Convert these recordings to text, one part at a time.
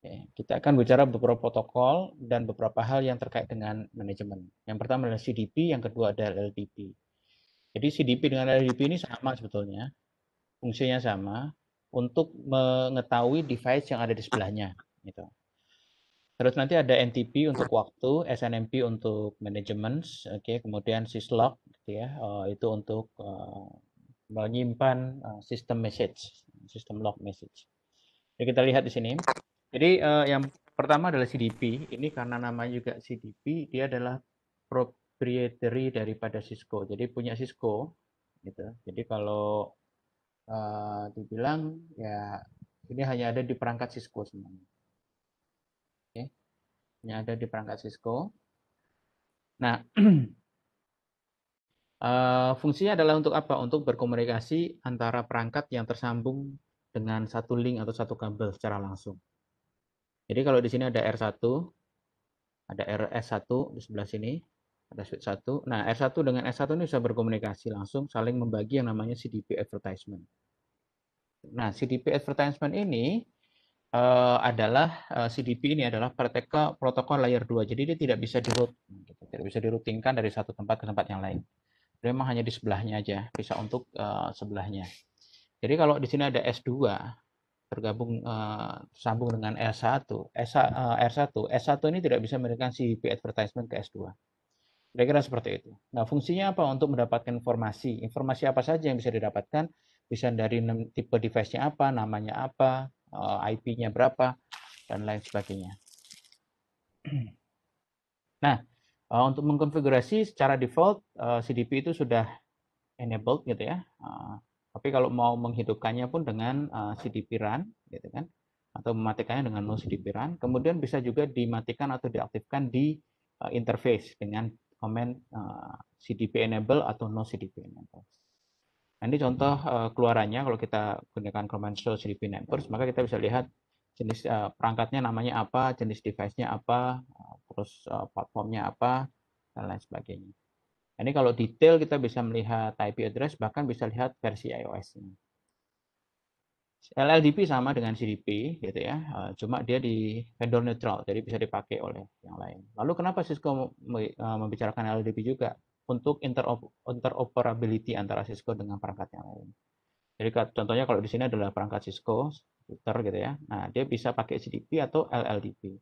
Oke, kita akan bicara beberapa protokol dan beberapa hal yang terkait dengan manajemen. Yang pertama adalah CDP, yang kedua adalah LDP. Jadi CDP dengan LDP ini sama sebetulnya, fungsinya sama untuk mengetahui device yang ada di sebelahnya. Gitu. Terus nanti ada NTP untuk waktu, SNMP untuk manajemen, oke, kemudian syslog, gitu ya, itu untuk menyimpan sistem message, sistem log message. Jadi kita lihat di sini. Jadi yang pertama adalah CDP. Ini karena namanya juga CDP, dia adalah proprietary daripada Cisco. Jadi punya Cisco, gitu. Jadi kalau dibilang ya ini hanya ada di perangkat Cisco semuanya. Oke, hanya ada di perangkat Cisco. Nah, fungsinya adalah untuk apa? Untuk berkomunikasi antara perangkat yang tersambung dengan satu link atau satu kabel secara langsung. Jadi kalau di sini ada R1, ada RS1 di sebelah sini, ada switch 1. Nah, R1 dengan S1 ini bisa berkomunikasi langsung, saling membagi yang namanya CDP advertisement. Nah, CDP advertisement ini adalah CDP ini adalah protokol layer 2. Jadi dia tidak bisa tidak bisa diroutingkan dari satu tempat ke tempat yang lain. Dia memang hanya di sebelahnya aja, bisa untuk sebelahnya. Jadi kalau di sini ada S2 tergabung sambung dengan R1, S1 ini tidak bisa memberikan CDP advertisement ke S2. Kira-kira seperti itu. Nah, fungsinya apa? Untuk mendapatkan informasi. Informasi apa saja yang bisa didapatkan? Bisa dari tipe device-nya apa, namanya apa, IP-nya berapa, dan lain sebagainya. Nah, untuk mengkonfigurasi secara default, CDP itu sudah enabled gitu ya. Tapi kalau mau menghidupkannya pun dengan CDP run, gitu kan, atau mematikannya dengan no CDP run, kemudian bisa juga dimatikan atau diaktifkan di interface dengan komen CDP enable atau no CDP enable. Nah, ini contoh keluarannya kalau kita gunakan command show CDP neighbors, maka kita bisa lihat jenis perangkatnya namanya apa, jenis device-nya apa, terus platformnya apa, dan lain sebagainya. Ini kalau detail kita bisa melihat IP address, bahkan bisa lihat versi iOS-nya. LLDP sama dengan CDP, gitu ya, cuma dia di vendor neutral, jadi bisa dipakai oleh yang lain. Lalu kenapa Cisco membicarakan LLDP juga? Untuk interoperability antara Cisco dengan perangkat yang lain. Jadi contohnya kalau di sini adalah perangkat Cisco, router gitu ya, nah dia bisa pakai CDP atau LLDP.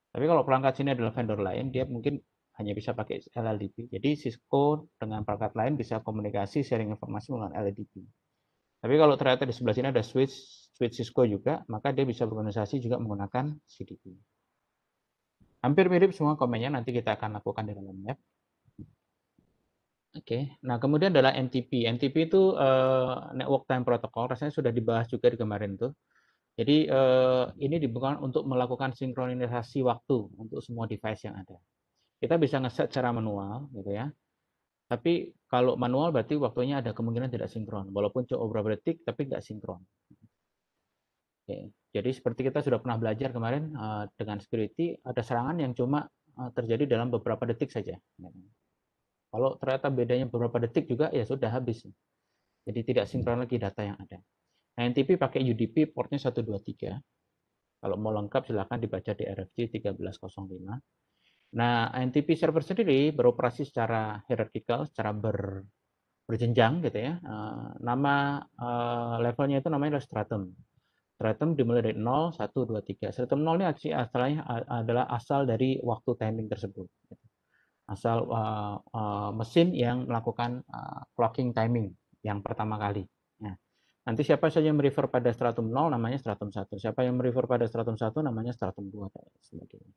Tapi kalau perangkat sini adalah vendor lain, dia mungkin hanya bisa pakai LLDP. Jadi Cisco dengan perangkat lain bisa komunikasi, sharing informasi menggunakan LLDP. Tapi kalau ternyata di sebelah sini ada switch Cisco juga, maka dia bisa berorganisasi juga menggunakan CDP. Hampir mirip semua komennya, nanti kita akan lakukan di dalam lab. Oke, nah kemudian adalah NTP. NTP itu Network Time Protocol, rasanya sudah dibahas juga di kemarin tuh. Jadi ini dibuat untuk melakukan sinkronisasi waktu untuk semua device yang ada. Kita bisa ngeset secara manual, gitu ya. Tapi kalau manual berarti waktunya ada kemungkinan tidak sinkron, walaupun coba beberapa detik tapi nggak sinkron. Oke. Jadi seperti kita sudah pernah belajar kemarin dengan security, ada serangan yang cuma terjadi dalam beberapa detik saja. Kalau ternyata bedanya beberapa detik juga, ya sudah habis. Jadi tidak sinkron lagi data yang ada. Nah, NTP pakai UDP portnya 123. Kalau mau lengkap silahkan dibaca di RFC 1305. Nah, NTP server sendiri beroperasi secara hierarchical, secara berjenjang gitu ya. Nama levelnya itu namanya adalah stratum. Stratum dimulai dari 0, 1, 2, 3. Stratum 0 ini asalnya adalah asal dari waktu timing tersebut. Asal mesin yang melakukan clocking timing yang pertama kali. Nah, nanti siapa saja yang merefer pada stratum 0 namanya stratum 1. Siapa yang merefer pada stratum 1 namanya stratum 2 sebagainya.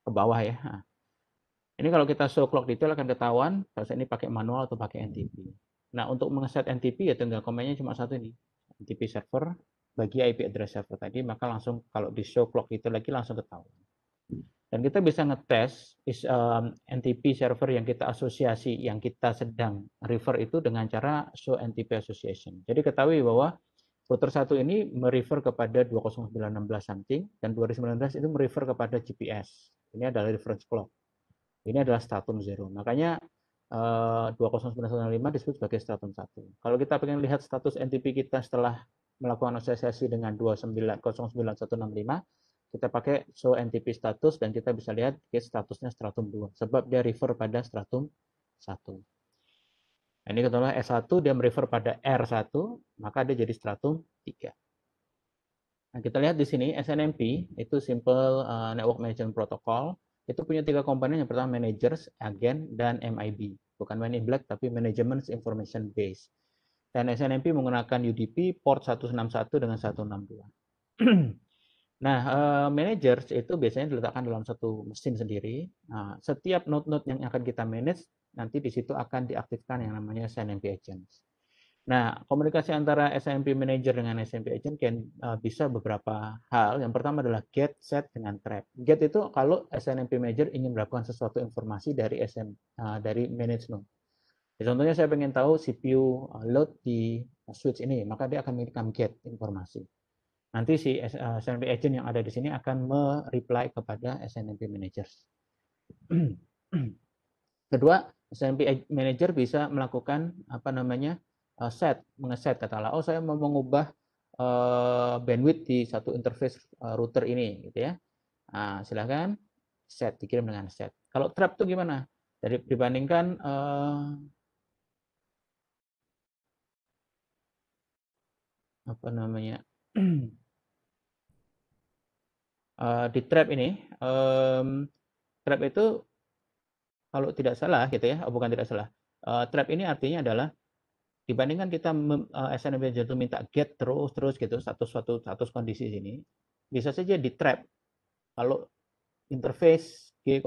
Ke bawah ya. Nah, ini kalau kita show clock detail akan ketahuan kalau ini pakai manual atau pakai NTP. Nah, untuk mengeset NTP ya tinggal komennya cuma satu ini. NTP server bagi IP address server tadi, maka langsung kalau di show clock detail lagi langsung ketahuan. Dan kita bisa ngetes NTP server yang kita asosiasi, yang kita sedang refer itu dengan cara show NTP association. Jadi ketahui bahwa router 1 ini merefer kepada 20916 something, dan 2019 itu merefer kepada GPS. Ini adalah reference clock. Ini adalah stratum 0. Makanya 20915 disebut sebagai stratum 1. Kalau kita pengen lihat status NTP kita setelah melakukan asosiasi dengan 2909165, kita pakai show NTP status dan kita bisa lihat gate statusnya stratum 2 sebab dia refer pada stratum 1. Nah, ini contohnya S1 dia merefer pada R1, maka dia jadi stratum 3. Nah, kita lihat di sini SNMP itu Simple Network Management Protocol. Itu punya 3 komponen. Yang pertama managers, agent, dan MIB. Bukan Man in Black tapi Management Information Base. Dan SNMP menggunakan UDP port 161 dengan 162. Nah, managers itu biasanya diletakkan dalam satu mesin sendiri. Nah, setiap node-node yang akan kita manage, nanti di situ akan diaktifkan yang namanya SNMP Agents. Nah, komunikasi antara SNMP Manager dengan SNMP Agent bisa beberapa hal. Yang pertama adalah get, set, dengan trap. Get itu kalau SNMP Manager ingin melakukan sesuatu informasi dari manage node. Contohnya saya ingin tahu CPU load di switch ini, maka dia akan mengirimkan get informasi. Nanti si SNMP Agent yang ada di sini akan reply kepada SNMP Managers. Kedua, SNMP Manager bisa melakukan set, mengeset katakanlah, oh saya mau mengubah bandwidth di satu interface router ini, gitu ya. Nah, silakan set, dikirim dengan set. Kalau trap itu gimana? Jadi dibandingkan di trap ini, trap itu kalau tidak salah, gitu ya, bukan tidak salah. Trap ini artinya adalah dibandingkan kita SNMP Agent minta get terus gitu status kondisi sini, bisa saja di trap kalau interface G00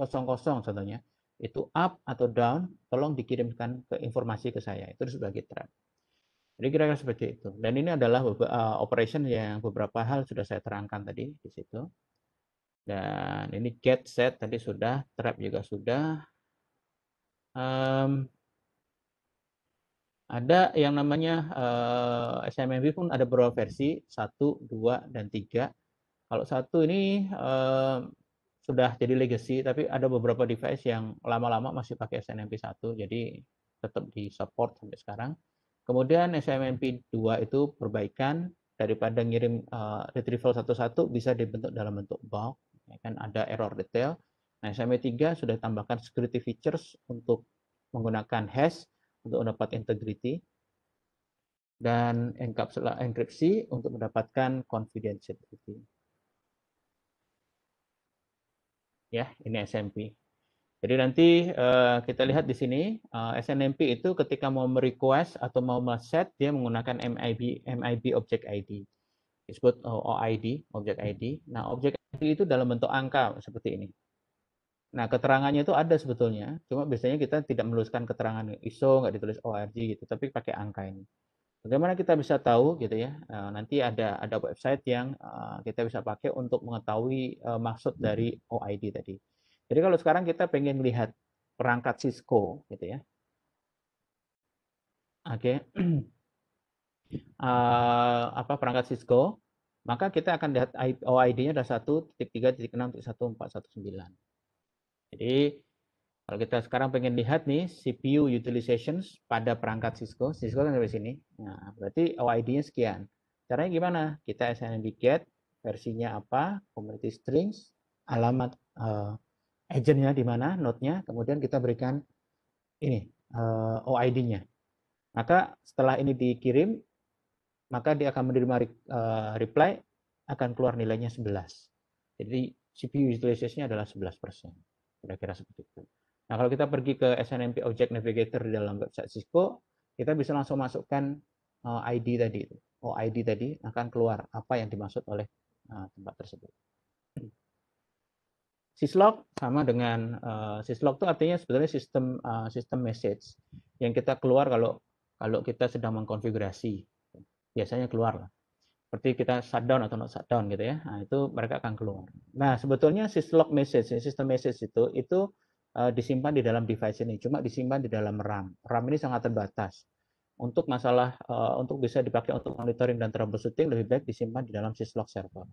contohnya itu up atau down, tolong dikirimkan ke informasi ke saya, itu sebagai trap. Jadi kira-kira seperti itu. Dan ini adalah operation yang beberapa hal sudah saya terangkan tadi di situ. Dan ini get, set tadi sudah, trap juga sudah. Ada yang namanya SNMP pun ada beberapa versi, 1, 2, dan 3. Kalau 1 ini sudah jadi legacy, tapi ada beberapa device yang lama-lama masih pakai SNMP 1, jadi tetap di support sampai sekarang. Kemudian SNMP 2 itu perbaikan, daripada ngirim retrieval satu-satu bisa dibentuk dalam bentuk bulk, ya kan ada error detail. Nah, SNMP 3 sudah tambahkan security features untuk menggunakan hash untuk mendapat integrity, dan enkripsi untuk mendapatkan confidentiality. Ya, ini SNMP. Jadi nanti kita lihat di sini SNMP itu ketika mau merequest atau mau set, dia menggunakan MIB Object ID. Disebut OID, Object ID. Nah, Object ID itu dalam bentuk angka seperti ini. Nah, keterangannya itu ada sebetulnya, cuma biasanya kita tidak menuliskan keterangan ISO, nggak ditulis ORG gitu, tapi pakai angka ini. Bagaimana kita bisa tahu gitu ya? Nanti ada website yang kita bisa pakai untuk mengetahui maksud dari OID tadi. Jadi kalau sekarang kita pengen lihat perangkat Cisco gitu ya. Oke. Perangkat Cisco, maka kita akan lihat OID-nya ada 1.3.6.1419. Jadi kalau kita sekarang pengen lihat nih CPU utilizations pada perangkat Cisco kan sampai sini. Nah, berarti OID-nya sekian. Caranya gimana? Kita SNMP get, versinya apa, community strings, alamat agent-nya di mana, node-nya, kemudian kita berikan ini OID-nya. Maka setelah ini dikirim, maka dia akan menerima reply, akan keluar nilainya 11. Jadi CPU utilization-nya adalah 11%. Kira-kira seperti itu. Nah, kalau kita pergi ke SNMP Object Navigator di dalam website Cisco, kita bisa langsung masukkan ID tadi. OID tadi akan keluar apa yang dimaksud oleh tempat tersebut. Syslog sama dengan syslog itu artinya sebetulnya sistem message yang kita keluar kalau kita sedang mengkonfigurasi. Biasanya keluar lah. Seperti kita shutdown atau not shutdown gitu ya. Nah, itu mereka akan keluar. Nah, sebetulnya syslog message, system message itu disimpan di dalam device ini, cuma disimpan di dalam RAM. RAM ini sangat terbatas. Untuk masalah untuk bisa dipakai untuk monitoring dan troubleshooting, lebih baik disimpan di dalam syslog server.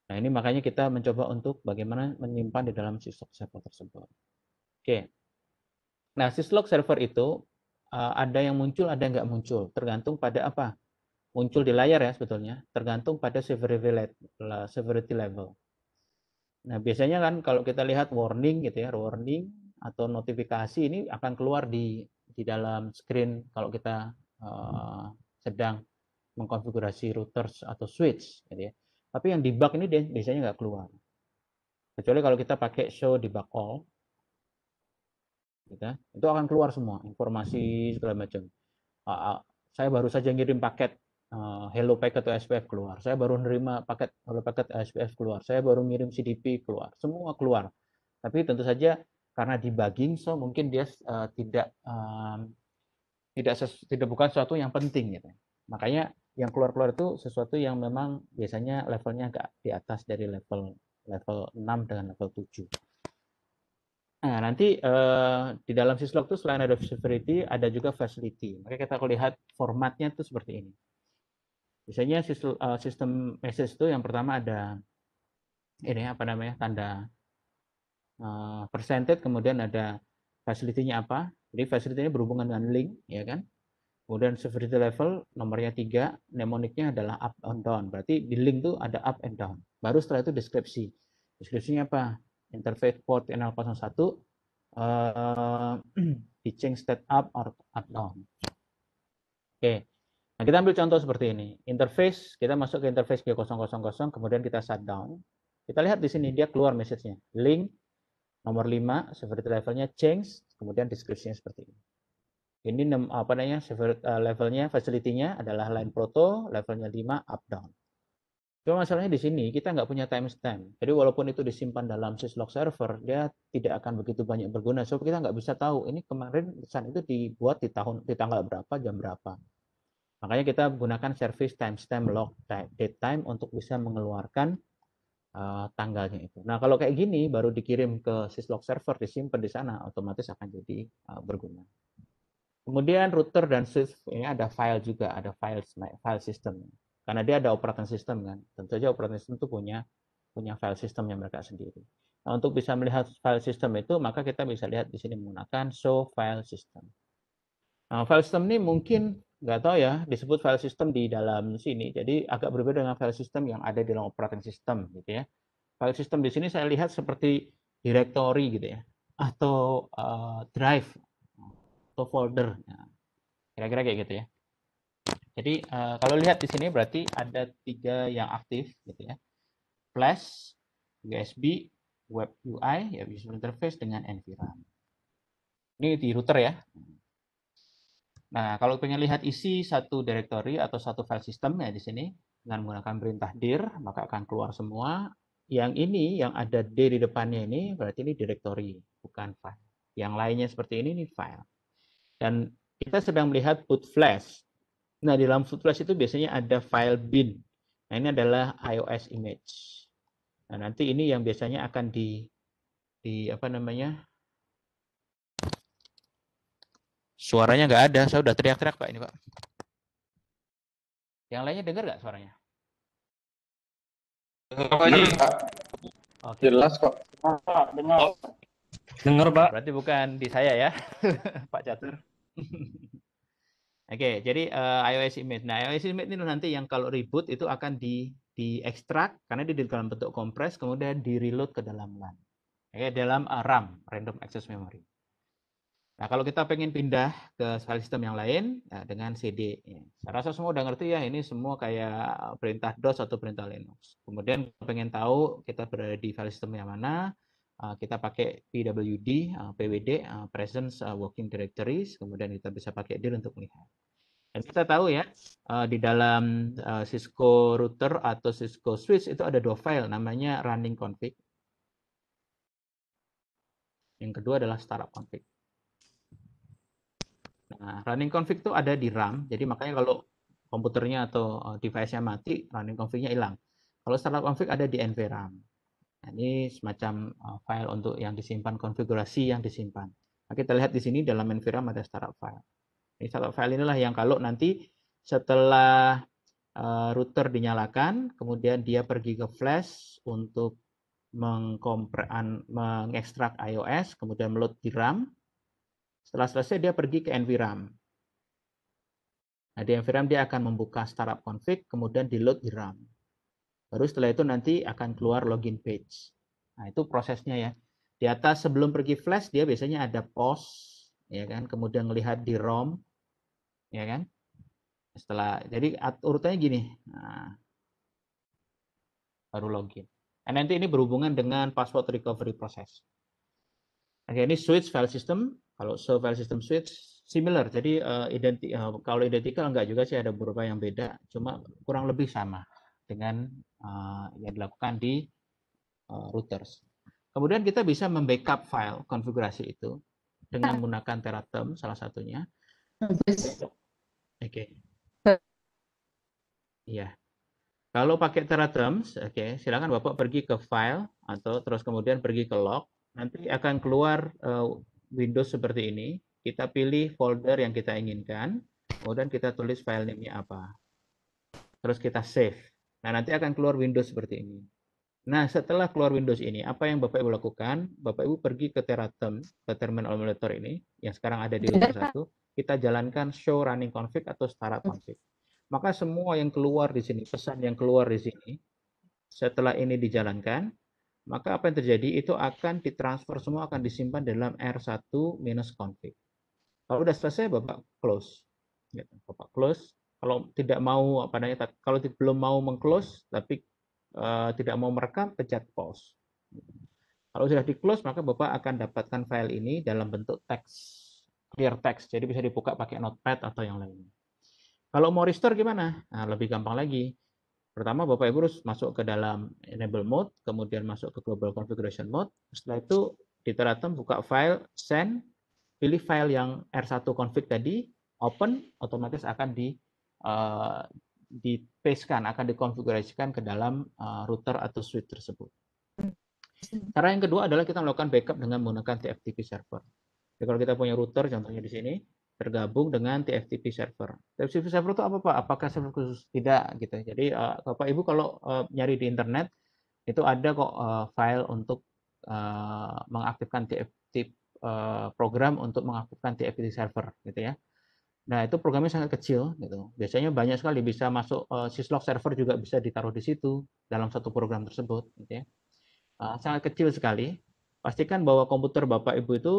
Nah, ini makanya kita mencoba untuk bagaimana menyimpan di dalam syslog server tersebut. Oke. Nah, syslog server itu ada yang muncul, ada yang nggak muncul, tergantung pada apa? muncul di layar ya sebetulnya, tergantung pada severity level. Nah, biasanya kan kalau kita lihat warning gitu ya, warning atau notifikasi ini akan keluar di dalam screen kalau kita sedang mengkonfigurasi routers atau switch gitu ya. Tapi yang debug ini biasanya nggak keluar. Kecuali kalau kita pakai show debug all, gitu, itu akan keluar semua informasi segala macam. Saya baru saja ngirim paket Hello Packet atau SPF keluar. Saya baru nerima paket Hello Packet SPF keluar. Saya baru ngirim CDP keluar. Semua keluar. Tapi tentu saja karena debugging, so mungkin dia tidak bukan sesuatu yang penting gitu. Makanya yang keluar-keluar itu sesuatu yang memang biasanya levelnya agak di atas dari level 6 dengan level 7. Nah, nanti di dalam syslog itu selain ada severity, ada juga facility. Maka kita lihat formatnya itu seperti ini. Biasanya sistem message itu yang pertama ada ini apa namanya tanda percentage, kemudian ada facility-nya apa. Jadi facility-nya berhubungan dengan link, ya kan? Kemudian severity level nomornya 3, mnemonicnya adalah up and down. Berarti di link itu ada up and down. Baru setelah itu deskripsi. Deskripsinya apa? Interface port N01 di change state up or up down. Oke. Nah, kita ambil contoh seperti ini. Interface, kita masuk ke interface G000, kemudian kita shutdown. Kita lihat di sini dia keluar message-nya. Link nomor 5, severity levelnya change, kemudian deskripsinya seperti ini. Ini apa namanya levelnya, facility-nya adalah line proto, levelnya 5 up down. Cuma masalahnya di sini kita nggak punya timestamp. Jadi walaupun itu disimpan dalam syslog server, dia tidak akan begitu banyak berguna. So kita nggak bisa tahu ini kemarin pesan itu dibuat di tanggal berapa, jam berapa. Makanya kita gunakan service timestamp log date time untuk bisa mengeluarkan tanggalnya itu. Nah kalau kayak gini baru dikirim ke syslog server, disimpan di sana, otomatis akan jadi berguna. Kemudian router dan switch ini ada file juga, ada file system. Karena dia ada operating system kan. Tentu saja operating system itu punya file systemnya mereka sendiri. Nah, untuk bisa melihat file system itu, maka kita bisa lihat di sini menggunakan show file system. Nah, file system ini mungkin nggak tahu ya, disebut file system di dalam sini. Jadi agak berbeda dengan file system yang ada di dalam operating system gitu ya. File system di sini saya lihat seperti directory gitu ya, atau drive atau folder. Nah, kira-kira kayak gitu ya. Jadi kalau lihat di sini berarti ada 3 yang aktif gitu ya. Flash, USB, web UI, ya user interface dengan NVRAM. Ini di router ya. Nah, kalau pengen lihat isi satu directory atau satu file system ya di sini dengan menggunakan perintah dir, maka akan keluar semua. Yang ini yang ada D di depannya ini berarti ini directory, bukan file. Yang lainnya seperti ini file. Dan kita sedang melihat boot flash. Nah, di dalam boot flash itu biasanya ada file bin. Nah, ini adalah iOS image. Nah, nanti ini yang biasanya akan di apa namanya? Suaranya nggak ada, saya udah teriak-teriak Pak ini Pak. Yang lainnya dengar nggak suaranya? Oke. Jelas kok. Dengar. Dengar Pak. Berarti bukan di saya ya, Pak Catur. Oke, jadi iOS image. Nah, iOS image ini nanti yang kalau reboot itu akan diekstrak karena dia di dalam bentuk kompres, kemudian di reload ke dalam LAN. Oke, dalam RAM, Random Access Memory. Nah, kalau kita pengen pindah ke file system yang lain, ya, dengan CD. Ya. Saya rasa semua udah ngerti ya, ini semua kayak perintah DOS atau perintah Linux. Kemudian kalau pengen tahu kita berada di file system yang mana, kita pakai PWD, PWD, Presence Working Directories, kemudian kita bisa pakai dir untuk melihat. Dan kita tahu ya, di dalam Cisco router atau Cisco switch itu ada 2 file, namanya running config. Yang kedua adalah startup config. Nah, running config itu ada di RAM, jadi makanya kalau komputernya atau device-nya mati, running config-nya hilang. Kalau startup config ada di NVRAM. Nah, ini semacam file untuk yang disimpan, konfigurasi yang disimpan. Nah, kita lihat di sini dalam NVRAM ada startup file. Ini startup file inilah yang kalau nanti setelah router dinyalakan, kemudian dia pergi ke flash untuk mengekstrak iOS, kemudian load di RAM. Setelah selesai dia pergi ke NVRAM. Nah, di NVRAM dia akan membuka startup config, kemudian di load di RAM. Baru setelah itu nanti akan keluar login page. Nah, itu prosesnya ya. Di atas sebelum pergi flash dia biasanya ada pause, ya kan, kemudian melihat di ROM, ya kan. Setelah, jadi urutannya gini. Nah, baru login. Nah, nanti ini berhubungan dengan password recovery process. Oke, ini switch file system. Kalau file system switch similar. Jadi kalau identical enggak juga sih, ada beberapa yang beda. Cuma kurang lebih sama dengan yang dilakukan di routers. Kemudian kita bisa membackup file konfigurasi itu dengan menggunakan Teraterm salah satunya. Oke. Iya. Kalau pakai Teraterm, oke, silakan Bapak pergi ke file atau terus kemudian pergi ke log. Nanti akan keluar Windows seperti ini. Kita pilih folder yang kita inginkan, kemudian kita tulis file name-nya apa. Terus kita save. Nah, nanti akan keluar Windows seperti ini. Nah, setelah keluar Windows ini, apa yang Bapak Ibu lakukan? Bapak Ibu pergi ke Teraterm, ke terminal emulator ini, yang sekarang ada di router 1, kita jalankan show running config atau startup config. Maka semua yang keluar di sini, pesan yang keluar di sini, setelah ini dijalankan, maka apa yang terjadi? Itu akan ditransfer, semua akan disimpan dalam R1-config. Kalau sudah selesai, Bapak close. Bapak close. Kalau tidak mau, kalau belum mau meng-close, tapi tidak mau merekam, pencet pause. Kalau sudah di close, maka Bapak akan dapatkan file ini dalam bentuk teks, clear text. Jadi bisa dibuka pakai notepad atau yang lainnya. Kalau mau restore gimana? Nah, lebih gampang lagi. Pertama, Bapak Ibu harus masuk ke dalam enable mode, kemudian masuk ke global configuration mode. Setelah itu di Teraterm buka file, send, pilih file yang R1 config tadi, open, otomatis akan dipastekan, akan dikonfigurasikan ke dalam router atau switch tersebut. Cara yang kedua adalah kita melakukan backup dengan menggunakan TFTP server. Jadi kalau kita punya router, contohnya di sini, tergabung dengan TFTP server. TFTP server itu apa Pak? Apakah server khusus? Tidak gitu. Jadi Bapak Ibu kalau nyari di internet itu ada kok file untuk mengaktifkan TFTP program untuk mengaktifkan TFTP server gitu ya. Nah, itu programnya sangat kecil gitu. Biasanya banyak sekali bisa masuk syslog server juga bisa ditaruh di situ dalam satu program tersebut gitu ya. Sangat kecil sekali. Pastikan bahwa komputer Bapak Ibu itu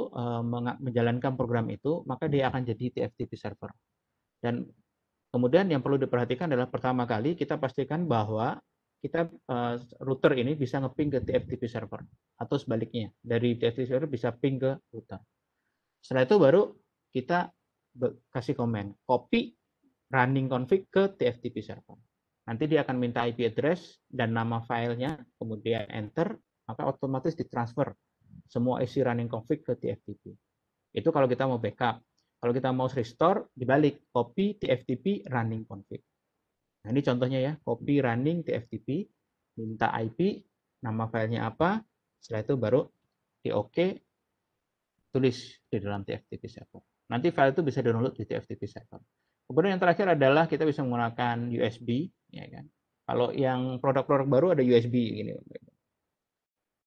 menjalankan program itu, maka dia akan jadi TFTP server. Dan kemudian yang perlu diperhatikan adalah pertama kali kita pastikan bahwa kita router ini bisa ngeping ke TFTP server atau sebaliknya dari TFTP server bisa ping ke router. Setelah itu baru kita kasih komen copy running config ke TFTP server. Nanti dia akan minta IP address dan nama filenya, kemudian enter, maka otomatis ditransfer semua isi running config ke TFTP. Itu kalau kita mau backup. Kalau kita mau restore, dibalik, copy TFTP running config. Nah, ini contohnya ya, copy running TFTP, minta IP, nama filenya apa, setelah itu baru di OK, tulis di dalam TFTP server. Nanti file itu bisa download di TFTP server. Kemudian yang terakhir adalah kita bisa menggunakan USB, ya kan. Kalau yang produk-produk baru ada USB gini,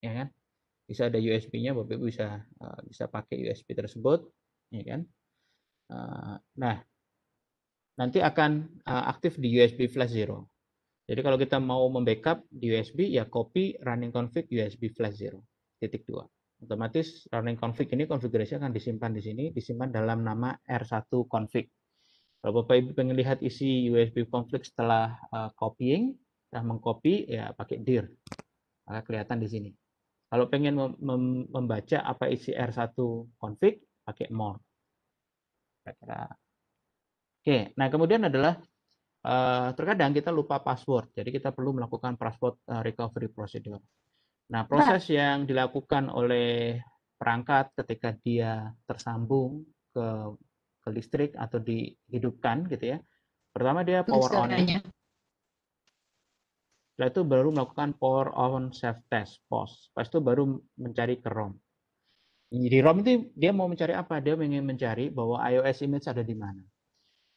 ya kan. Bisa ada USB-nya, Bapak Ibu bisa pakai USB tersebut, ya kan. Nah, nanti akan aktif di USB flash 0. Jadi kalau kita mau membackup di USB, ya copy running config USB flash 0, titik 2. Otomatis running config ini konfigurasi akan disimpan di sini, disimpan dalam nama R1 config. Kalau Bapak Ibu pengen lihat isi USB config setelah copying, setelah mengcopy, ya pakai dir. Maka kelihatan di sini. Kalau pengen membaca apa isi R1 config, pakai more. Oke, nah kemudian adalah terkadang kita lupa password, jadi kita perlu melakukan password recovery procedure. Nah, proses yang dilakukan oleh perangkat ketika dia tersambung ke listrik atau dihidupkan gitu ya. Pertama dia power on ya. Setelah itu baru melakukan power on self test, POS. Setelah itu baru mencari ke ROM. Di ROM itu dia mau mencari apa? Dia ingin mencari bahwa iOS image ada di mana.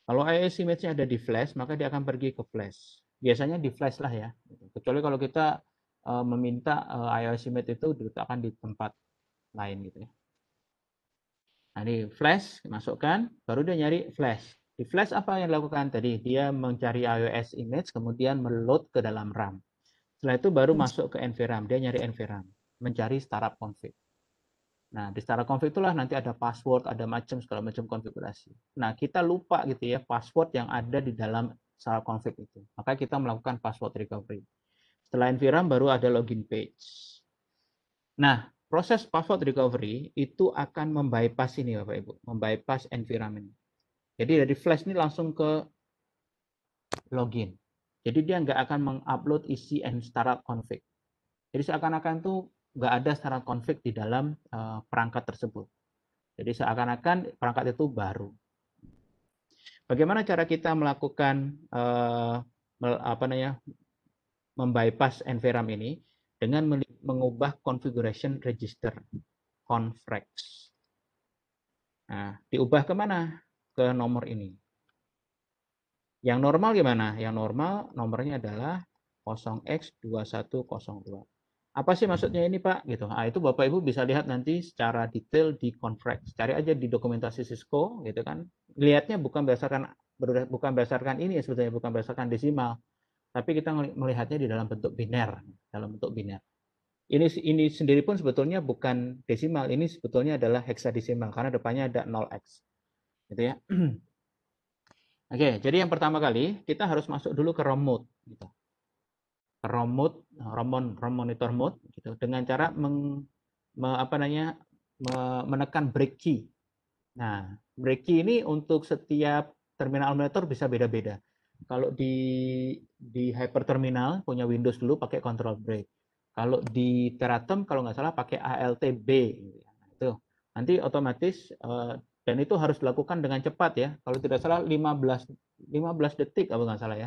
Kalau iOS image-nya ada di flash, maka dia akan pergi ke flash. Biasanya di flash lah ya. Kecuali kalau kita meminta iOS image itu diletakkan di tempat lain gitu ya. Nah, di flash masukkan, baru dia nyari flash. Di flash apa yang dilakukan tadi? Dia mencari iOS image, kemudian meload ke dalam RAM. Setelah itu baru masuk ke NVRAM. Dia nyari NVRAM, mencari startup config. Nah, di startup config itulah nanti ada password, ada macam segala macam konfigurasi. Nah, kita lupa gitu ya password yang ada di dalam startup config itu. Maka kita melakukan password recovery. Setelah NVRAM baru ada login page. Nah, proses password recovery itu akan membypass ini Bapak Ibu, membypass NVRAM ini. Jadi dari flash ini langsung ke login. Jadi dia nggak akan mengupload isi startup config. Jadi seakan-akan tuh nggak ada startup config di dalam perangkat tersebut. Jadi seakan-akan perangkat itu baru. Bagaimana cara kita melakukan membypass NVRAM ini dengan mengubah configuration register confrex. Nah, diubah kemana? Ke nomor ini. Yang normal gimana? Yang normal nomornya adalah 0x2102. Apa sih maksudnya ini Pak? Gitu. Nah, itu Bapak Ibu bisa lihat nanti secara detail di confrex. Cari aja di dokumentasi Cisco, gitu kan. Lihatnya bukan berdasarkan ini sebetulnya, bukan berdasarkan desimal, tapi kita melihatnya di dalam bentuk biner, Ini sendiri pun sebetulnya bukan desimal, ini sebetulnya adalah heksadesimal karena depannya ada 0x. Gitu ya. Oke, jadi yang pertama kali kita harus masuk dulu ke ROM mode, gitu. Ke ROM mode, ROM monitor mode, gitu, dengan cara menekan break key. Nah, break key ini untuk setiap terminal monitor bisa beda-beda. Kalau di hyperterminal punya Windows dulu pakai control break. Kalau di Teratem kalau nggak salah pakai ALTB. Itu nanti otomatis dan itu harus dilakukan dengan cepat ya. Kalau tidak salah 15 detik kalau nggak salah ya.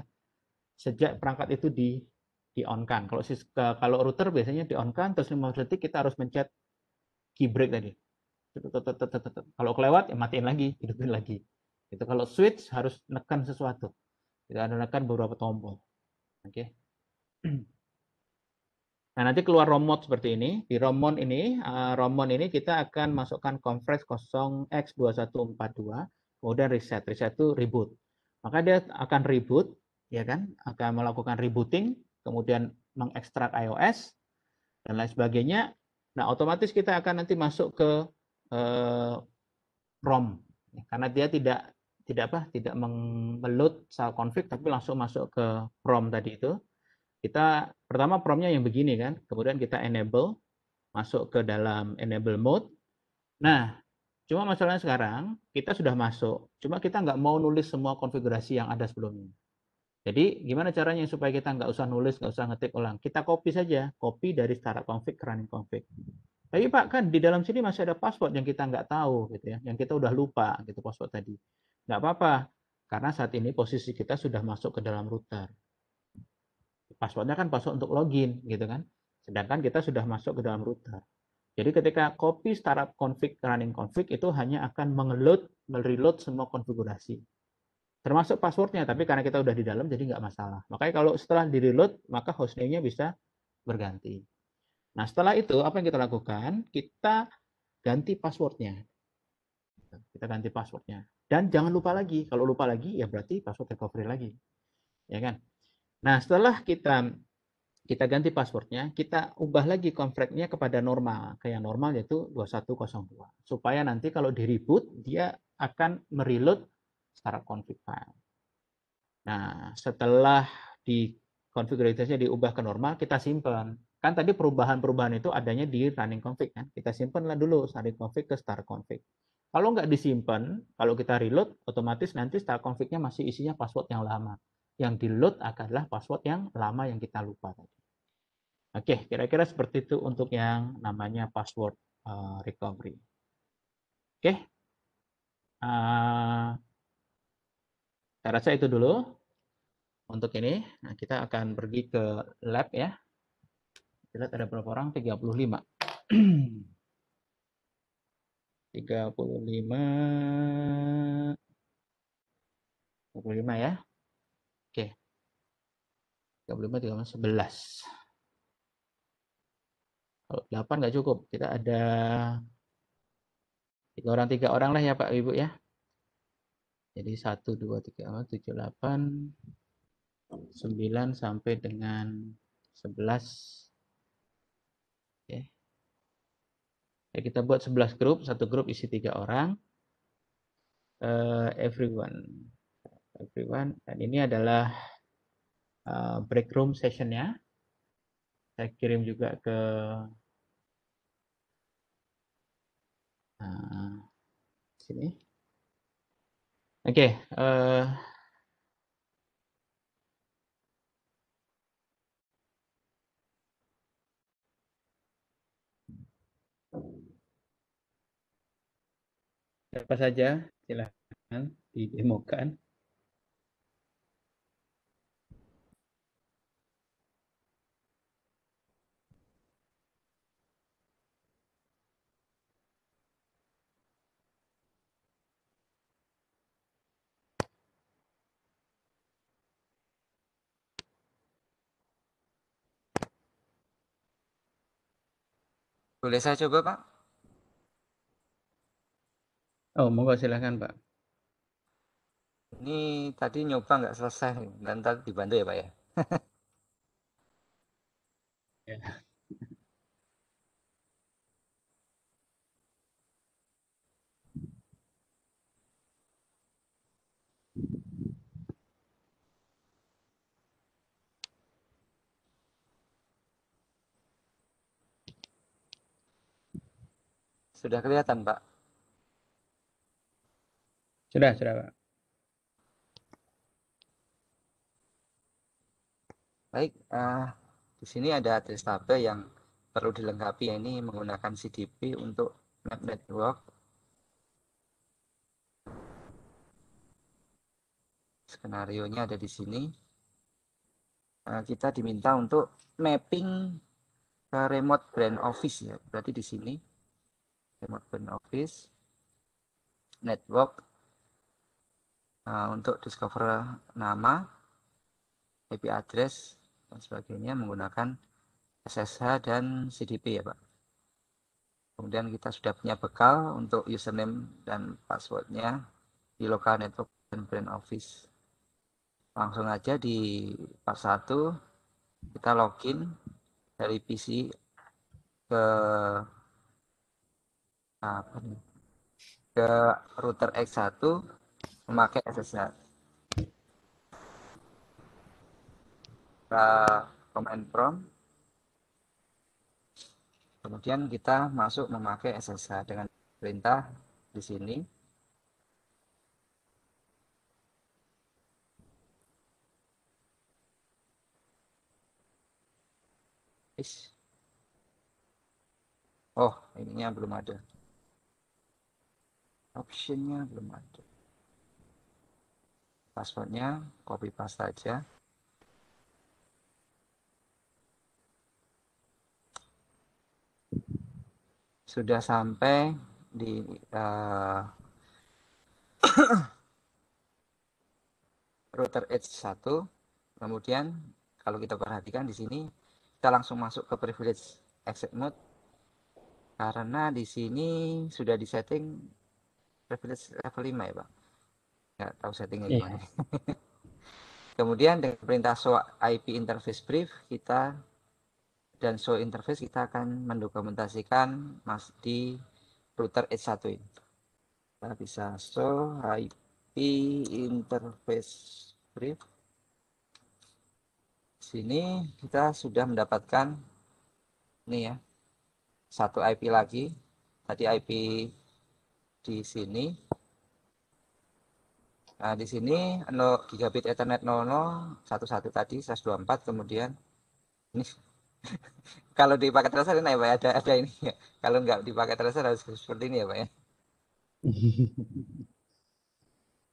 Sejak perangkat itu di on kan. Kalau router biasanya di on kan terus 15 detik kita harus mencet key break tadi. Kalau kelewat ya matiin lagi, hidupin lagi. Itu kalau switch harus nekan sesuatu. Kita ada nekan beberapa tombol. Oke. Nah, nanti keluar ROM mode seperti ini. Di ROM mode ini kita akan masukkan confrex 0x2142, kemudian reset. Reset itu reboot. Maka dia akan reboot, ya kan? Akan melakukan rebooting, kemudian mengekstrak iOS dan lain sebagainya. Nah, otomatis kita akan nanti masuk ke ROM karena dia tidak meload file config tapi langsung masuk ke ROM tadi itu. Kita pertama promnya yang begini kan, kemudian kita enable, masuk ke dalam enable mode. Nah, cuma masalahnya sekarang kita sudah masuk, cuma kita nggak mau nulis semua konfigurasi yang ada sebelumnya. Jadi gimana caranya supaya kita nggak usah nulis, nggak usah ngetik ulang? Kita copy saja, copy dari startup config ke running config. Tapi Pak kan di dalam sini masih ada password yang kita nggak tahu gitu ya, yang kita udah lupa gitu password tadi. Nggak apa-apa, karena saat ini posisi kita sudah masuk ke dalam router. Passwordnya kan password untuk login gitu kan. Sedangkan kita sudah masuk ke dalam router. Jadi ketika copy startup config running config itu hanya akan mereload semua konfigurasi. Termasuk passwordnya, tapi karena kita udah di dalam jadi nggak masalah. Makanya kalau setelah di reload maka hostname-nya bisa berganti. Nah setelah itu apa yang kita lakukan? Kita ganti passwordnya. Kita ganti passwordnya. Dan jangan lupa lagi. Kalau lupa lagi ya berarti password recovery lagi. Ya kan? Nah setelah kita ganti passwordnya, kita ubah lagi config-nya kepada normal. Kayak normal yaitu 2102. Supaya nanti kalau di reboot, dia akan mereload startup config file. Nah, setelah di konfigurasinya diubah ke normal, kita simpan. Kan tadi perubahan-perubahan itu adanya di running config kan. Kita simpanlah dulu running config ke start config. Kalau nggak disimpan, kalau kita reload, otomatis nanti start config-nya masih isinya password yang lama. Yang di load adalah password yang lama yang kita lupa tadi. Oke, kira-kira seperti itu untuk yang namanya password recovery. Oke, saya rasa itu dulu untuk ini. Nah, kita akan pergi ke lab ya. Kita lihat ada berapa orang? 35. 35 ya. Oke. 35 11. Kalau 8 nggak cukup. Kita ada 3 orang lah ya Pak Ibu ya. Jadi 1, 2, 3, 7, 8, 9 sampai dengan 11. Oke. Ya, kita buat 11 grup, satu grup isi 3 orang. Everyone. Dan ini adalah break room sessionnya. Saya kirim juga ke sini. Oke. Siapa saja, silahkan didemokan. Boleh saya coba, Pak? Oh, monggo silahkan, Pak. Ini tadi nyoba nggak selesai, dan tadi dibantu ya, Pak ya? Ya. Sudah kelihatan, Pak? Sudah, Pak. Baik, di sini ada address tabel yang perlu dilengkapi. Ini menggunakan CDP untuk map network. Skenario-nya ada di sini. Kita diminta untuk mapping ke remote brand office ya. Berarti di sini remote brand office, network, untuk discover nama, IP address dan sebagainya menggunakan SSH dan CDP ya Pak. Kemudian kita sudah punya bekal untuk username dan passwordnya di local network dan brand office. Langsung aja di part 1 kita login dari PC ke apa nih? Ke router X1 memakai SSH. Kita command prompt. Kemudian kita masuk memakai SSH dengan perintah di sini. Oh, ininya belum ada. Optionnya belum ada. Passwordnya copy paste aja. Sudah sampai di router edge 1. Kemudian kalau kita perhatikan di sini kita langsung masuk ke privilege exit mode karena di sini sudah disetting privilege level 5 ya Pak. Nggak tahu settingnya gimana. Iya. Kemudian dengan perintah show IP interface brief kita dan show interface kita akan mendokumentasikan di router edge 1 ini. Kita bisa show IP interface brief. Sini kita sudah mendapatkan ini ya, satu IP lagi. Tadi IP di sini. Nah, di sini 0 gigabit Ethernet 0011 tadi 124, kemudian ini kalau dipakai tracer ini ya Pak, ada ini ya. Kalau nggak dipakai tracer harus seperti ini ya Pak ya.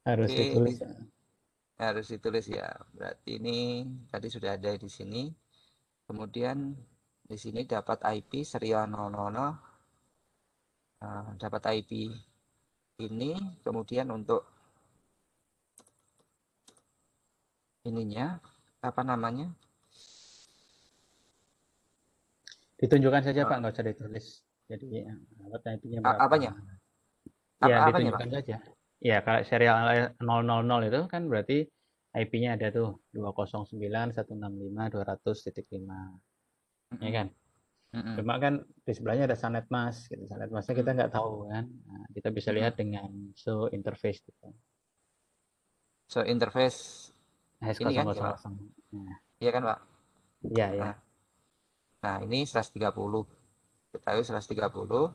Harus Oke, ditulis. harus ditulis ya. Berarti ini tadi sudah ada di sini. Kemudian di sini dapat IP serial 000, dapat IP ini. Kemudian untuk ininya apa namanya? Ditunjukkan saja Pak, nggak usah ditulis. Jadi IP-nya berapa? Apanya? Ya, Apanya Pak? ditunjukkan saja. Ya, kalau serial 000 itu kan berarti IP-nya ada tuh 209.165.200.5, ya Mm-mm. kan? Mm-mm. Cuma kan di sebelahnya ada Sanet Mas, gitu. Sanet Masnya kita Mm-mm. nggak tahu kan. Nah, kita bisa lihat Mm-mm. dengan show interface gitu. So interface ini kan ya Pak, S000. Nah, iya kan Pak. iya ya. Nah, nah ini 130, ketahui 130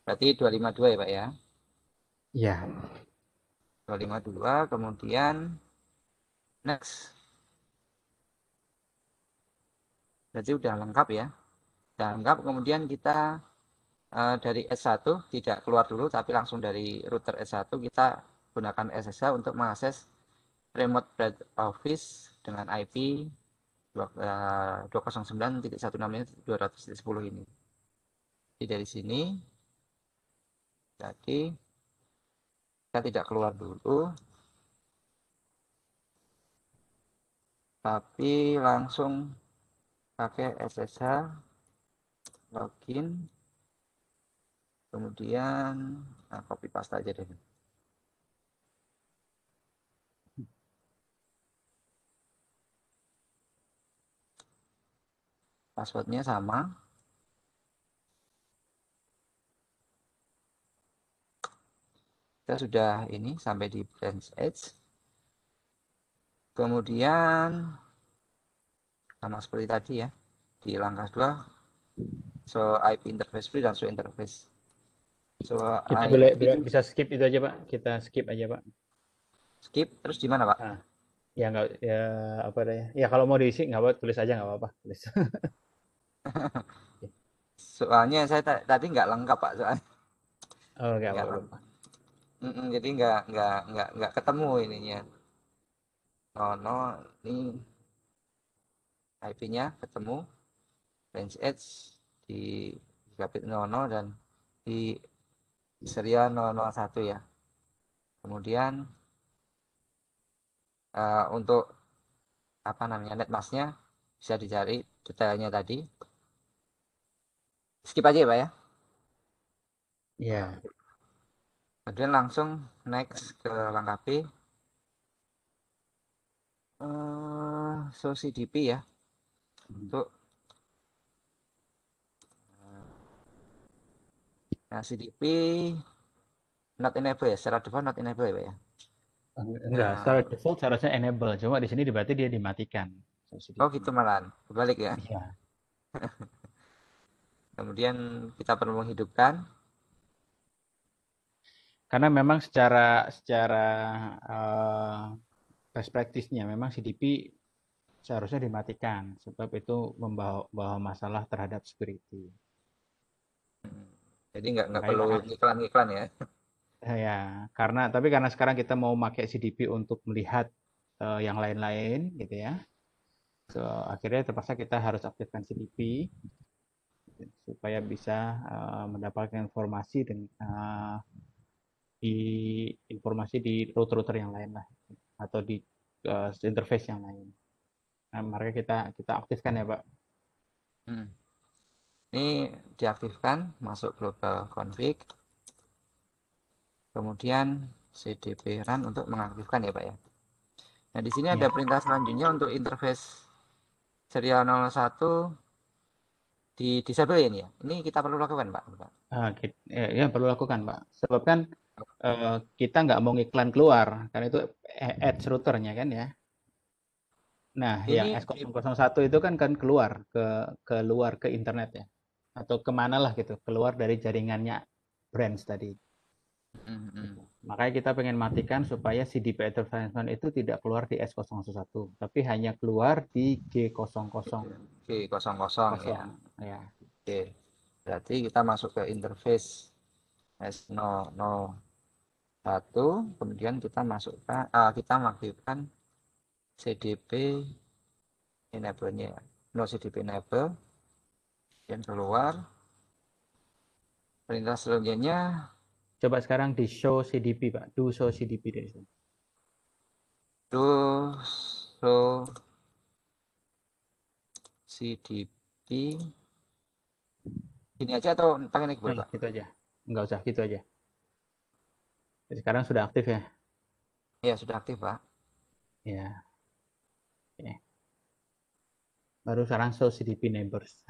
berarti 252 ya Pak ya. Iya. 252 kemudian next, berarti udah lengkap ya. Udah lengkap, kemudian kita dari S1 tidak keluar dulu tapi langsung dari router S1 kita gunakan SSH untuk mengakses remote branch office dengan IP 209.168.200.10 ini. Jadi dari sini jadi kita tidak keluar dulu tapi langsung pakai SSH login, kemudian copy paste aja deh. Passwordnya sama. Kita sudah ini sampai di branch edge. Kemudian sama seperti tadi ya, di langkah 2 so IP interface free dan show interface. So Kita boleh IP bisa skip itu aja, Pak. Kita skip aja, Pak. skip terus di mana Pak? Nah, ya nggak ya apa ada ya. Ya kalau mau diisi nggak apa tulis aja nggak apa-apa. Tulis. Soalnya saya tadi nggak lengkap Pak, soalnya Oh, nggak nggak apa-apa, lengkap. Pak. Jadi nggak ketemu ininya. Oh no, ini IP-nya ketemu range edge di gigabit 00 dan di serial 001 ya. Kemudian untuk apa namanya netmasknya bisa dicari detailnya tadi. Skip aja ya Pak ya. Iya. Kemudian langsung next ke langkah B. So CDP ya. Untuk nah, CDP not enable ya. Secara default not enable ya Pak ya. Enggak, secara Nah, default seharusnya enable. Cuma di sini berarti dia dimatikan. oh CCTV. gitu malahan. Kebalik ya. Iya. Kemudian kita perlu menghidupkan. Karena memang secara secara eh, best practice-nya memang CDP seharusnya dimatikan sebab itu membawa masalah terhadap security. Jadi nggak Makanya perlu karena iklan-iklan ya. ya karena sekarang kita mau pakai CDP untuk melihat yang lain-lain gitu ya. So, akhirnya terpaksa kita harus aktifkan CDP supaya bisa mendapatkan informasi dan di informasi di router-router yang lain lah atau di interface yang lain. Nah, makanya kita aktifkan ya, Pak. Hmm. Ini diaktifkan, masuk global config, kemudian cdp run untuk mengaktifkan ya Pak ya. Nah di sini ada Ya. perintah selanjutnya untuk interface serial 01 di disable ya ini ya. Ini kita perlu lakukan Pak. Ya, perlu lakukan, Pak. Sebab kan kita nggak mau ngiklan keluar, karena itu ads routernya kan ya. Nah, yang Ini S001 itu kan keluar ke internet ya, atau kemana lah gitu, keluar dari jaringannya branch tadi. hmm, hmm. Gitu. Makanya kita pengen matikan supaya CDP advertisement itu tidak keluar di S001, tapi hanya keluar di G00. Oke, 00 ya. Ya. Oke. Berarti kita masuk ke interface S001, kemudian kita masukkan kita mengaktifkan CDP enable-nya. No CDP enable yang keluar. Perintah selanjutnya Coba sekarang di show CDP, Pak. Do show CDP dari sini. do show CDP ini aja atau pakai ini boleh Nah, Pak? gitu aja. Nggak usah, gitu aja. Sekarang sudah aktif ya? Ya, sudah aktif, Pak. Ya. Oke. Baru sekarang show CDP neighbors.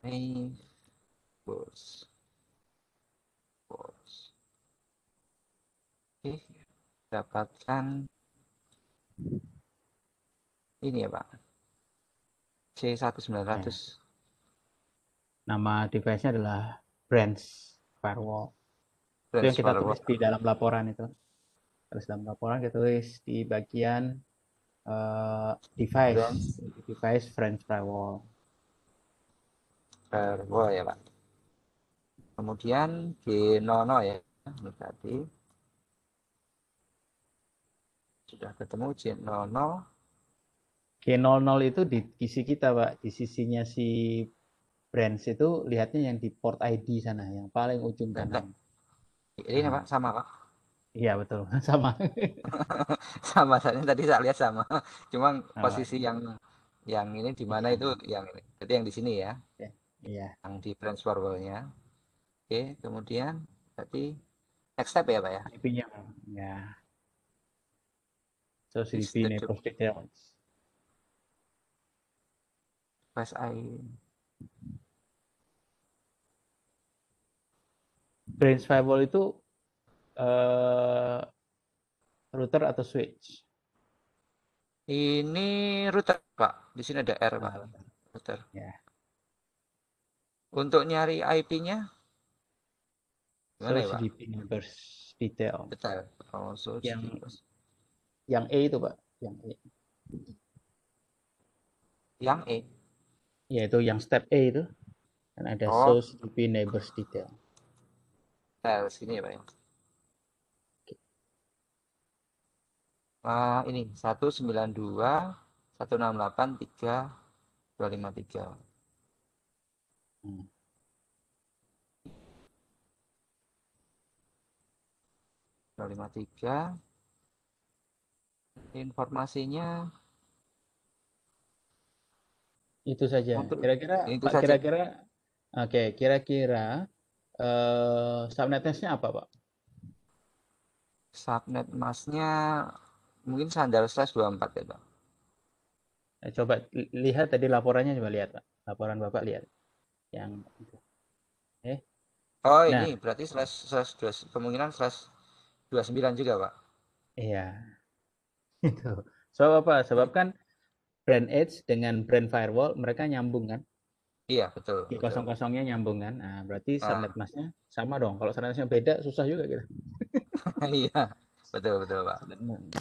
Ini bos. Bos. Oke, dapatkan ini ya, Pak. Ya. C1900. Nama device-nya adalah branch firewall. Itu yang Branch kita tulis firewall. di dalam laporan itu. Terus dalam laporan kita tulis di bagian device, Branch device branch firewall. firewall ya, Pak. Kemudian G00 ya. Ini tadi sudah ketemu G00. G00 itu di sisi kita, Pak. Di sisinya si branch itu lihatnya yang di port ID sana, yang paling ujung kanan. Ini Pak, sama Pak. Iya, betul. Sama. Sama, saya tadi saya lihat sama. Cuma Sama. posisi yang ini di mana Iya. itu yang ini. Jadi yang di sini ya, Ya. Iya. yang di branch firewall-nya. Oke, kemudian tadi next step ya, Pak ya. IP-nya. Ya. So Is CDP the network details. device I Branch firewall itu router atau switch? ini router, Pak. Di sini ada R, Pak. Ah, Router. ya. Untuk nyari IP-nya So gimana ya, Pak? CDP numbers detail. Betul. Oh, so Yang yang E itu, Pak. Yang E. yang E. Yaitu yang step E itu. Dan ada Oh, so CDP neighbors detail. sini ya, Pak ya. Ini 192.168.3.253. Hmm. 253. Informasinya Itu saja. untuk Kira-kira itu Pak, saja. kira-kira subnetnya apa, Pak? Subnet masnya mungkin sandal slash 24 ya, Pak. Coba lihat tadi laporannya, coba lihat, Pak. Laporan Bapak lihat. Yang itu. Oh, Nah, ini berarti slash slash kemungkinan slash 29 juga, Pak. iya. Itu. Sebab apa? Sebab kan brand edge dengan brand firewall mereka nyambung kan? Iya, betul, Di betul. kosong-kosongnya nyambung kan? Nah, berarti subnet Ah, masnya sama dong. Kalau subnet masnya beda, susah juga gitu. iya, betul, betul, Pak.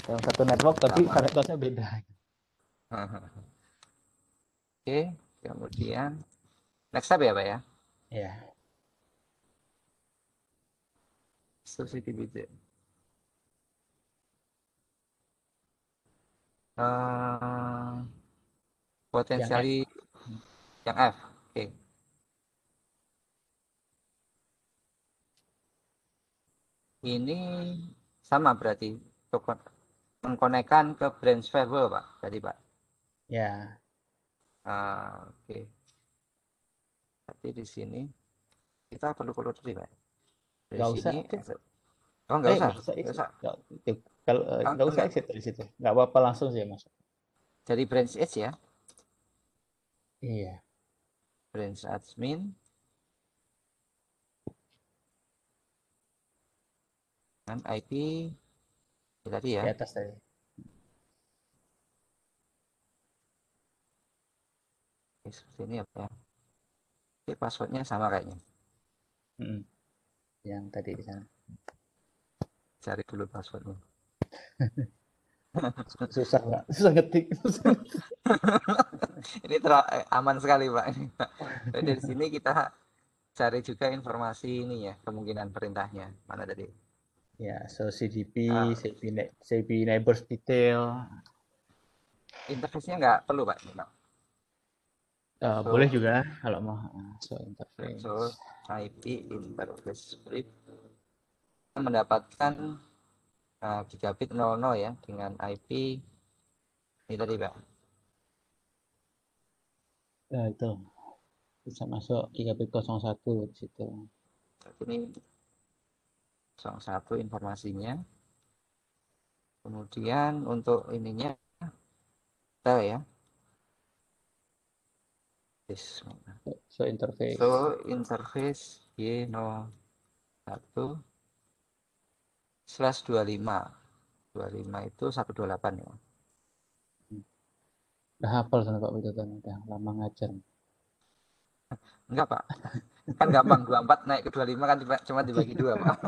Dalam satu network tapi Sama. subnet masnya beda. Oke, kemudian next step ya, Pak ya. Ya, Sensitivity. Eh, yang F. potensiali yang F. Oke. Ini sama berarti mengkonekkan ke branch firewall, Pak. Tadi, Pak. Ya, Oke. Tapi di sini kita perlu tadi, Pak. Dari nggak usah. sini oh, nggak usah. Nggak usah Nggak exit. usah. Kalau Oh, nggak usah enggak. exit dari situ. Nggak apa-apa langsung sih masuk. Dari branch edge ya. Iya. Branch admin dan IP tadi Di ya. atas tadi. Oke, seperti ini ya, Pak ya. Oke, passwordnya sama kayaknya. Mm-mm. Yang tadi di sana. Cari dulu passwordnya. Susah nggak? Susah ngetik. Ini aman sekali, Pak. Ini, Pak. Jadi dari sini kita cari juga informasi ini ya, kemungkinan perintahnya. Mana tadi? Ya, so CDP, Ah, CP neighbors detail. interface-nya nggak perlu, Pak. Pak. Boleh So, juga kalau mau. So so interface. IP interface script kita mendapatkan gigabit 00 ya dengan IP ini tadi, Pak. Itu bisa masuk gigabit 01 di situ. Ini 01 informasinya. Kemudian untuk ininya kita ya. So interface. So interface Y01/25. 25 itu 128 ya. Udah hafal sama Pak Widodo, udah lama ngajar. Enggak, Pak. Kan gampang, 24 naik ke 25 kan cuma dibagi 2, Pak.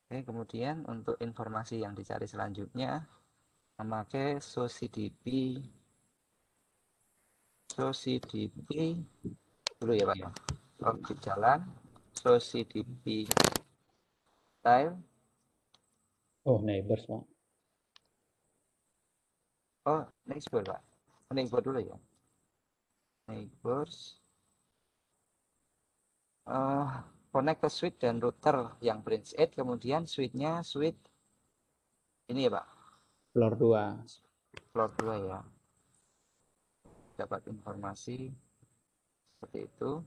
Oke, kemudian untuk informasi yang dicari selanjutnya memakai SOCDP dulu ya Pak ya. Objek jalan, SOCDP tile. Oh, neighbors, Pak. Oh, neighbor Pak. Neighbor dulu ya. Neighbors. Connect ke switch dan router yang branch 8, kemudian switch-nya switch ini ya Pak. Floor 2. Floor 2 ya. Dapat informasi seperti itu.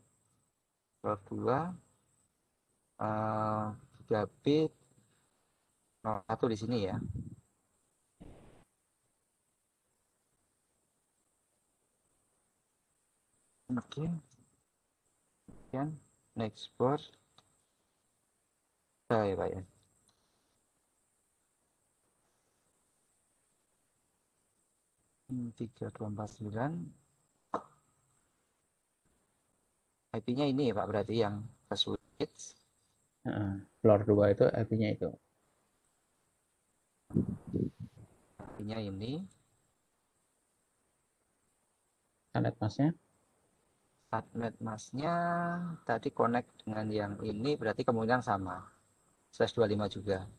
Floor 2 gigabit 01 di sini ya. Oke. Kemudian next board. Ya Pak ya. Ini 3249. IP-nya ini ya Pak, berarti yang ke switch. Floor 2 itu IP-nya itu. IP-nya ini. Subnet masnya? Subnet masnya tadi connect dengan yang ini, berarti kemungkinan sama. /25 juga.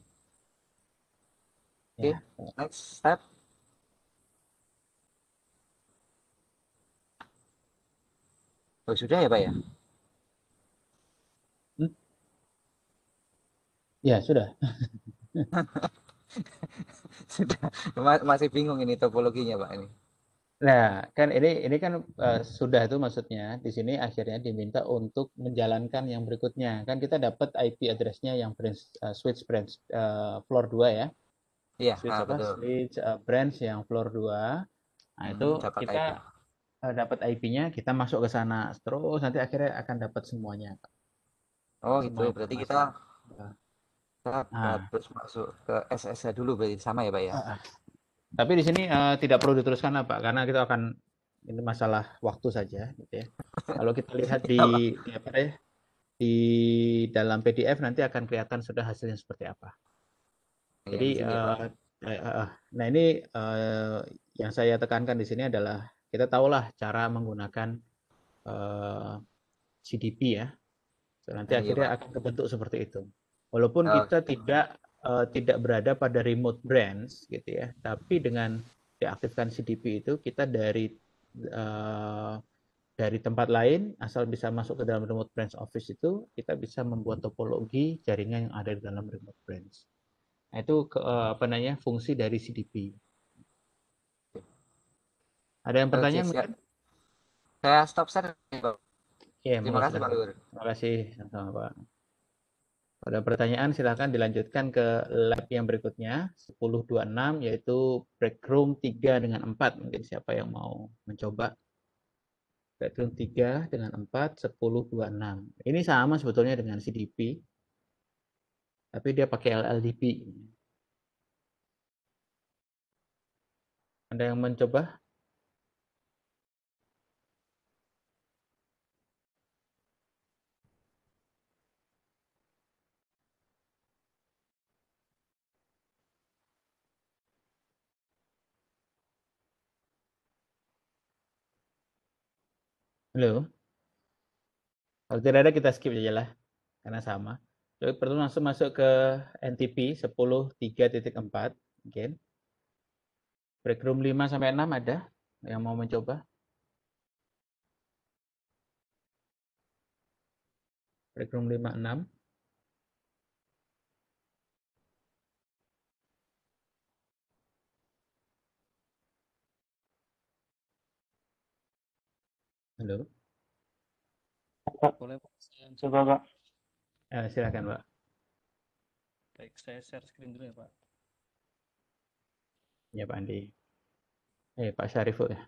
Oke, Ya. next step. Oh, sudah ya Pak ya? Ya, sudah. Sudah. Masih bingung ini topologinya Pak ini. Nah, kan ini kan sudah itu maksudnya di sini akhirnya diminta untuk menjalankan yang berikutnya. Kan kita dapat IP address-nya yang branch switch branch floor 2 ya. Iya, Switch apa? betul. Switch branch yang floor 2. Nah, itu Dapat kita IP. dapat IP-nya, kita masuk ke sana. Terus nanti akhirnya akan dapat semuanya. Oh, itu Semua berarti informasi. kita Nah, harus masuk ke SSH dulu berarti sama ya Pak ya? tapi di sini tidak perlu diteruskan lah Pak, karena kita akan ini masalah waktu saja, gitu ya. Kalau kita lihat di apa ya, di dalam PDF nanti akan kelihatan sudah hasilnya seperti apa. Ya, Jadi, di sini ya Pak. nah ini yang saya tekankan di sini adalah kita tahulah cara menggunakan CDP ya. Nanti Iya akhirnya Pak. akan kebentuk seperti itu. Walaupun Oh, kita tidak berada pada remote branch gitu ya, tapi dengan diaktifkan CDP itu kita dari tempat lain asal bisa masuk ke dalam remote branch office itu kita bisa membuat topologi jaringan yang ada di dalam remote branch. Nah, itu apa namanya fungsi dari CDP. Ada yang oke, pertanyaan siap. mungkin? Saya stop share ya Pak. Ya, Terima monggo kasih Pak silakan. Luhur. Terima kasih sama Pak. Ada pertanyaan silakan dilanjutkan ke lab yang berikutnya 1026 yaitu break room 3 dengan 4. Mungkin siapa yang mau mencoba break room 3 dengan 4 1026. Ini sama sebetulnya dengan CDP tapi dia pakai LLDP. Ada yang mencoba? Halo? Kalau tidak ada kita skip aja lah karena sama. Jadi perlu langsung masuk ke NTP 10.3.4 mungkin. Break room 5 sampai 6 ada yang mau mencoba? Break room 5 6. Halo. Boleh Pak, saya Coba Pak. Silakan, Pak. baik, saya share screen dulu ya Pak. Ya, Pak Andi. Pak Syariful ya.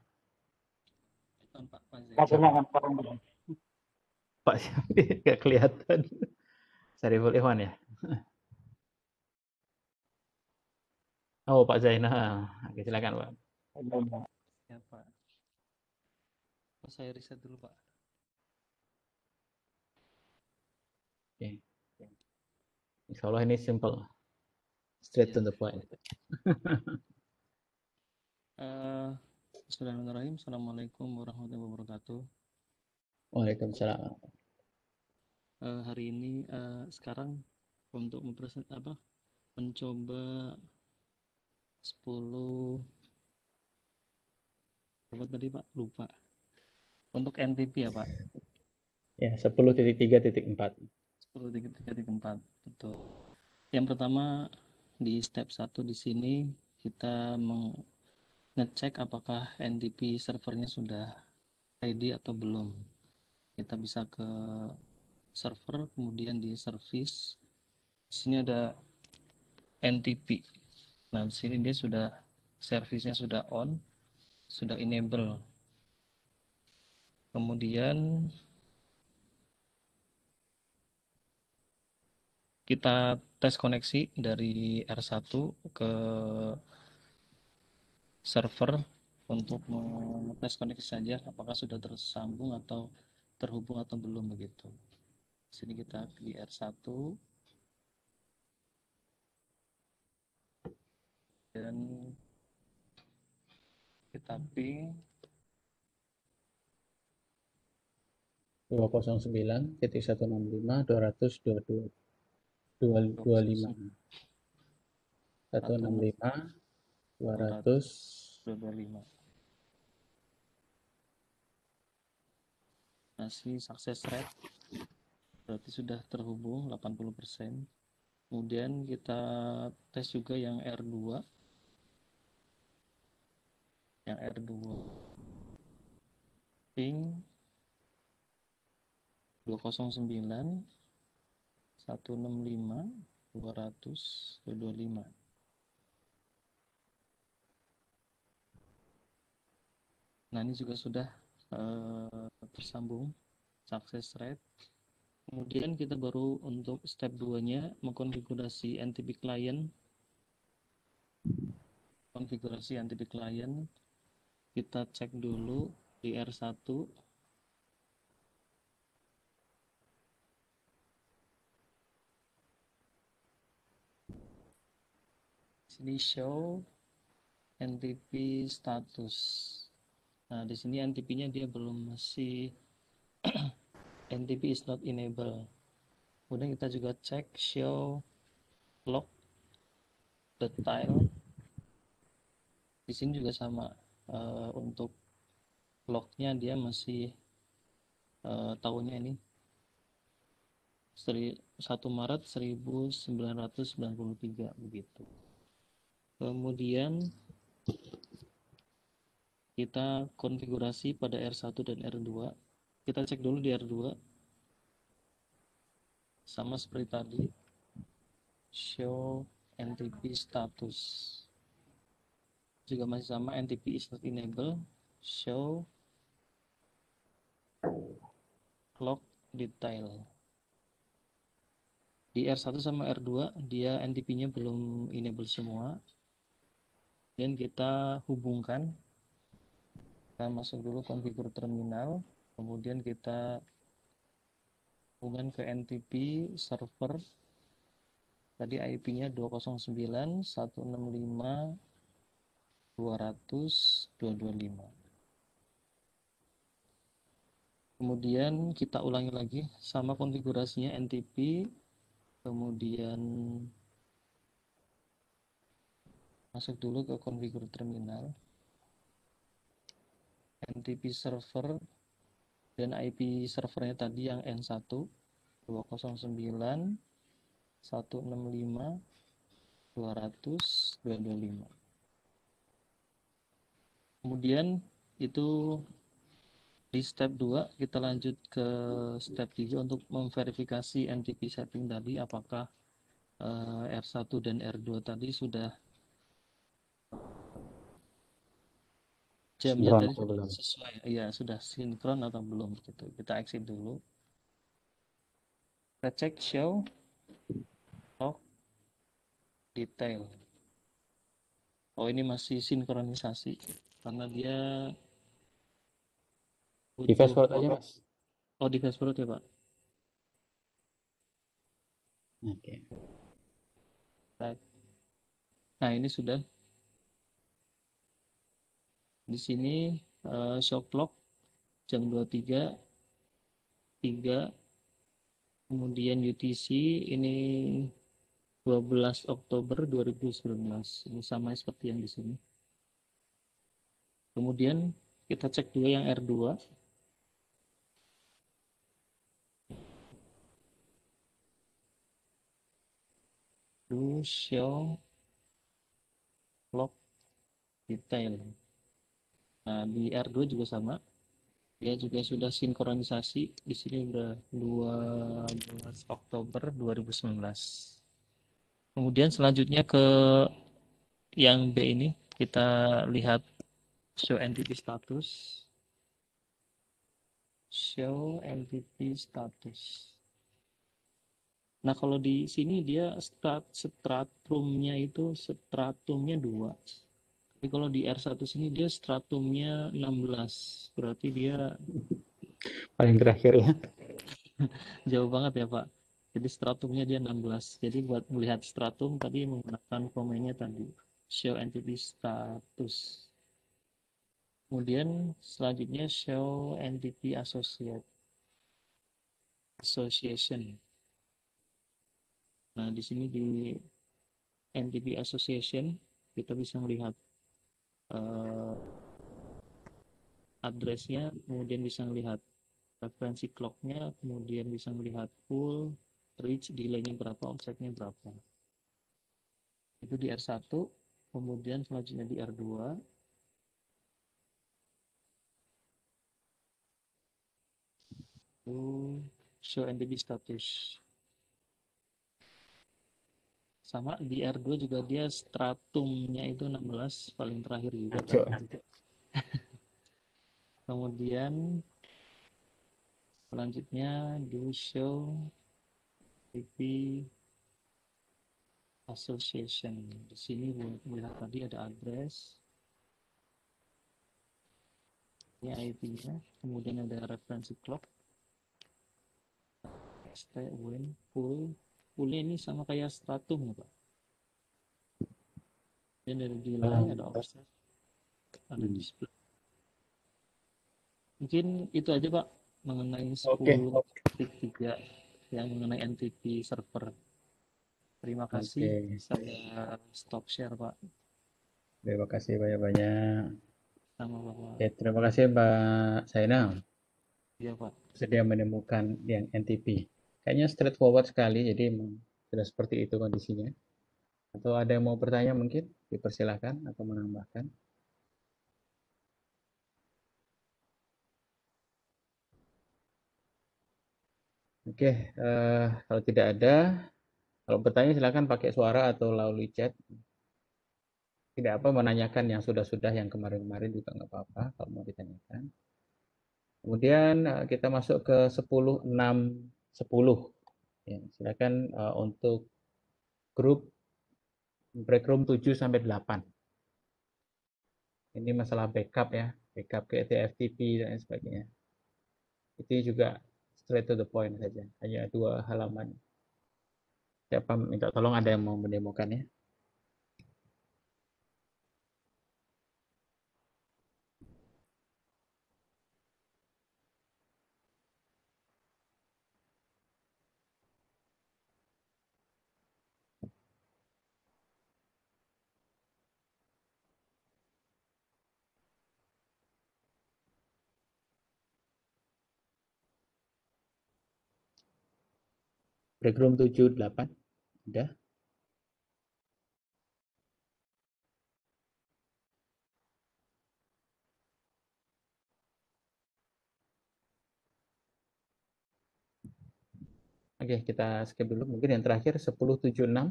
Pak Silakan Pak. Pak Syariful nggak kelihatan. Syariful Ikhwan ya. Oh, Pak Zainal. Oke, silakan, Pak. Ya Pak. Saya riset dulu Pak. Oke. Insya Allah ini simple. Straight to the point. Bismillahirrahmanirrahim. Assalamualaikum warahmatullahi wabarakatuh. Waalaikumsalam. Hari ini sekarang untuk mencoba 10 apa tadi Pak? Lupa. Untuk NTP ya Pak. Ya, 10.3.4. 10.3.4. Betul. Yang pertama di step 1 di sini kita ngecek apakah NTP servernya sudah ready atau belum. Kita bisa ke server, kemudian di service. Di sini ada NTP. Nah, di sini dia sudah servisnya sudah on, sudah enable. Kemudian kita tes koneksi dari R1 ke server untuk mengetes koneksi saja apakah sudah tersambung atau terhubung atau belum begitu. Sini kita di R1 dan kita ping 209.165.200.22.25 165 200 masih sukses rate berarti sudah terhubung 80%. Kemudian kita tes juga yang R2 ping 209 165 200.25. Nah, ini juga sudah tersambung success rate. Kemudian kita baru untuk step 2-nya mengkonfigurasi NTP client. Konfigurasi NTP client kita cek dulu di R1. Sini show NTP status. Nah, di sini NTP-nya dia belum masih NTP is not enable. Kemudian kita juga cek show log detail. Di sini juga sama untuk lognya dia masih tahunnya ini 1 Maret 1993 begitu. Kemudian kita konfigurasi pada R1 dan R2. Kita cek dulu di R2 sama seperti tadi, show NTP status juga masih sama, NTP is not enable, show log detail. Di R1 sama R2 dia NTP-nya belum enable semua, dan kita hubungkan. Kita masuk dulu konfigur terminal, kemudian kita hubungkan ke NTP server. Tadi IP-nya 209.165.200.225. Kemudian kita ulangi lagi sama konfigurasinya NTP, kemudian masuk dulu ke konfigur terminal, NTP server, dan IP servernya tadi yang N1 209.165.200.225. Kemudian itu Di step 2 kita lanjut ke step 3 untuk memverifikasi NTP setting tadi apakah R1 dan R2 tadi sudah jamnya Sinkron tadi atau sudah belum? sesuai, ya sudah sinkron atau belum gitu. Kita exit dulu. Kita cek show log detail. Oh, ini masih sinkronisasi karena dia Di fast butuh. forward aja, Mas. Oh, di fast forward ya Pak. Oke. Right. Nah, ini sudah di sini show clock jam 23.03, kemudian UTC ini 12 Oktober 2019. Ini sama seperti yang di sini. Kemudian kita cek dulu yang R2. Do show log detail. Nah, di R2 juga sama. Dia juga sudah sinkronisasi. Di sini udah 12 Oktober 2019. Kemudian selanjutnya ke yang B ini, kita lihat show entity status. Show entity status. Nah, kalau di sini dia stratumnya itu stratumnya 2. Tapi kalau di R1 sini dia stratumnya 16. Berarti dia Paling terakhir ya. jauh banget ya, Pak. Jadi stratumnya dia 16. Jadi buat melihat stratum tadi menggunakan komennya tadi show entity status. Kemudian selanjutnya show entity association. Nah, di sini di entity association kita bisa melihat uh, addressnya, kemudian bisa melihat referensi clocknya, kemudian bisa melihat full, reach, delay-nya berapa, offset-nya berapa. Itu di R1, kemudian selanjutnya di R2. Itu show entity status. Sama di R2 juga dia stratumnya itu 16, paling terakhir juga Ajo. tadi. Kemudian selanjutnya di show TP association. Di sini melihat tadi ada address, ini IP-nya, kemudian ada referensi clock, ST, win, full ini sama kayak stratum ya Pak. Dan ada delay, ada offset, ada display. Mungkin itu aja Pak mengenai 10.3 yang mengenai NTP server. Terima kasih. Saya stop share Pak. Terima kasih banyak-banyak. Sama Bapak. Oke, terima kasih Mbak Zainal. Iya Pak. Sudah menemukan yang NTP. Kayaknya straightforward sekali, jadi sudah seperti itu kondisinya. Atau ada yang mau bertanya mungkin dipersilahkan atau menambahkan. Oke, kalau tidak ada, kalau bertanya silakan pakai suara atau melalui chat. Tidak apa menanyakan yang sudah-sudah, yang kemarin-kemarin juga nggak apa-apa kalau mau ditanyakan. Kemudian kita masuk ke 10, 6, 10. Ya, silakan untuk grup break room 7 sampai 8. Ini masalah backup ya, backup ke TFTP dan sebagainya. Itu juga straight to the point saja, hanya 2 halaman. Siapa minta tolong, ada yang mau mendemokan ya? Break room 7, 8. Udah? Oke, kita skip dulu. Mungkin yang terakhir 1076.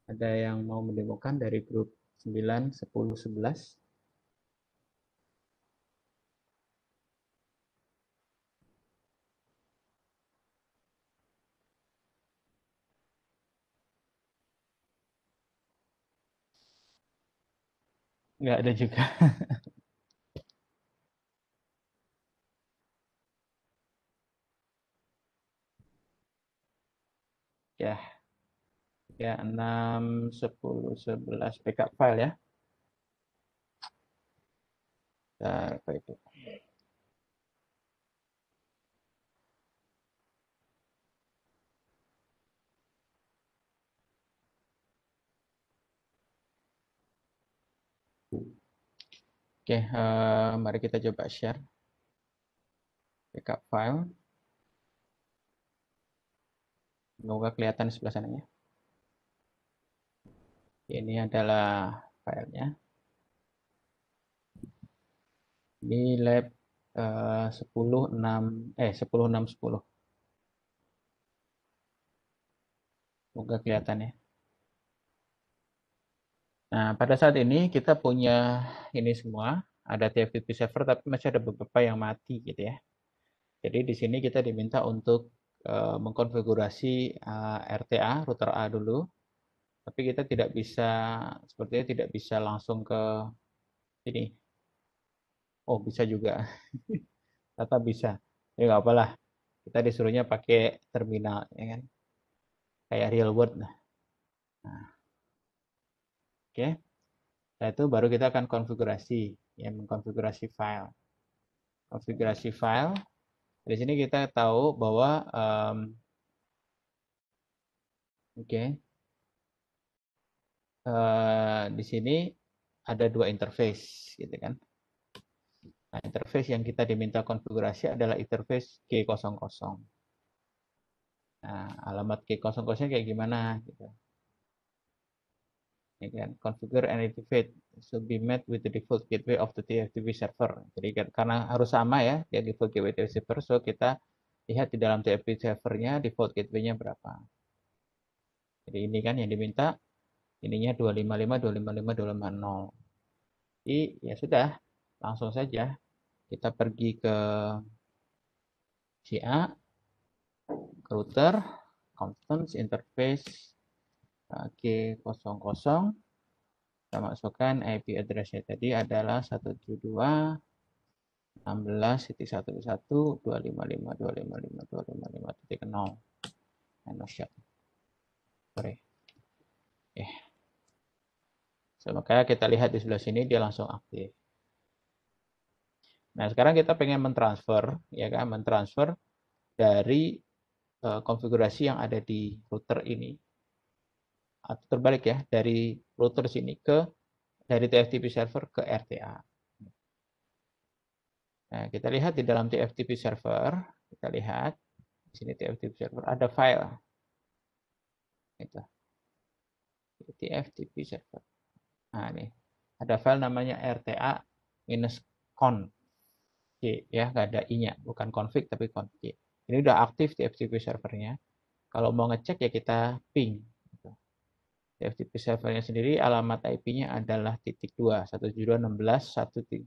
Ada yang mau mendemokan dari grup 9, 10, 11? Nggak ada juga. Ya, ya 6, 10, 11 backup file ya. Apa itu? Oke, mari kita coba share backup file. Semoga kelihatan di sebelah sana ya. Ini adalah filenya. Ini lab 10, 6, 10. Semoga kelihatan ya. Nah, pada saat ini kita punya ini semua. Ada TFTP server, tapi masih ada beberapa yang mati gitu ya. Jadi di sini kita diminta untuk mengkonfigurasi RTA, router A dulu. Tapi kita tidak bisa, sepertinya tidak bisa langsung ke sini. Oh, bisa juga. Tetap bisa. Ya nggak apalah. Kita disuruhnya pakai terminal, ya kan? Kayak real world. Nah, oke. Setelah itu baru kita akan konfigurasi, ya, mengkonfigurasi file. Konfigurasi file. Di sini kita tahu bahwa oke, di sini ada dua interface, gitu kan? Nah, interface yang kita diminta konfigurasi adalah interface G00. Nah, alamat G00 kayak gimana? Gitu. Ya kan? Configure and activate should be met with the default gateway of the TFTP server. Jadi karena harus sama ya, ya default gateway TFTP server, so kita lihat di dalam TFTP servernya default gateway-nya berapa. Jadi ini kan yang diminta, ininya 255, 255, 250. Jadi ya sudah, langsung saja kita pergi ke CA, router, constants, interface, G00, kita masukkan IP address-nya tadi adalah 172.16.11.255.255.255.0. Shot. Sorry. So, makanya kita lihat di sebelah sini dia langsung aktif. Nah, sekarang kita pengen mentransfer, ya kan, mentransfer dari konfigurasi yang ada di router ini, atau terbalik ya, dari router sini dari TFTP server ke RTA. Nah, kita lihat di dalam TFTP server, kita lihat di sini TFTP server ada file. Itu. TFTP server. Nah, ini ada file namanya rta-conf. Ya, nggak ada i-nya, bukan config tapi conf. Ini udah aktif TFTP servernya. Kalau mau ngecek ya kita ping. TFTP servernya sendiri alamat IP-nya adalah .2, 172.16.1.2.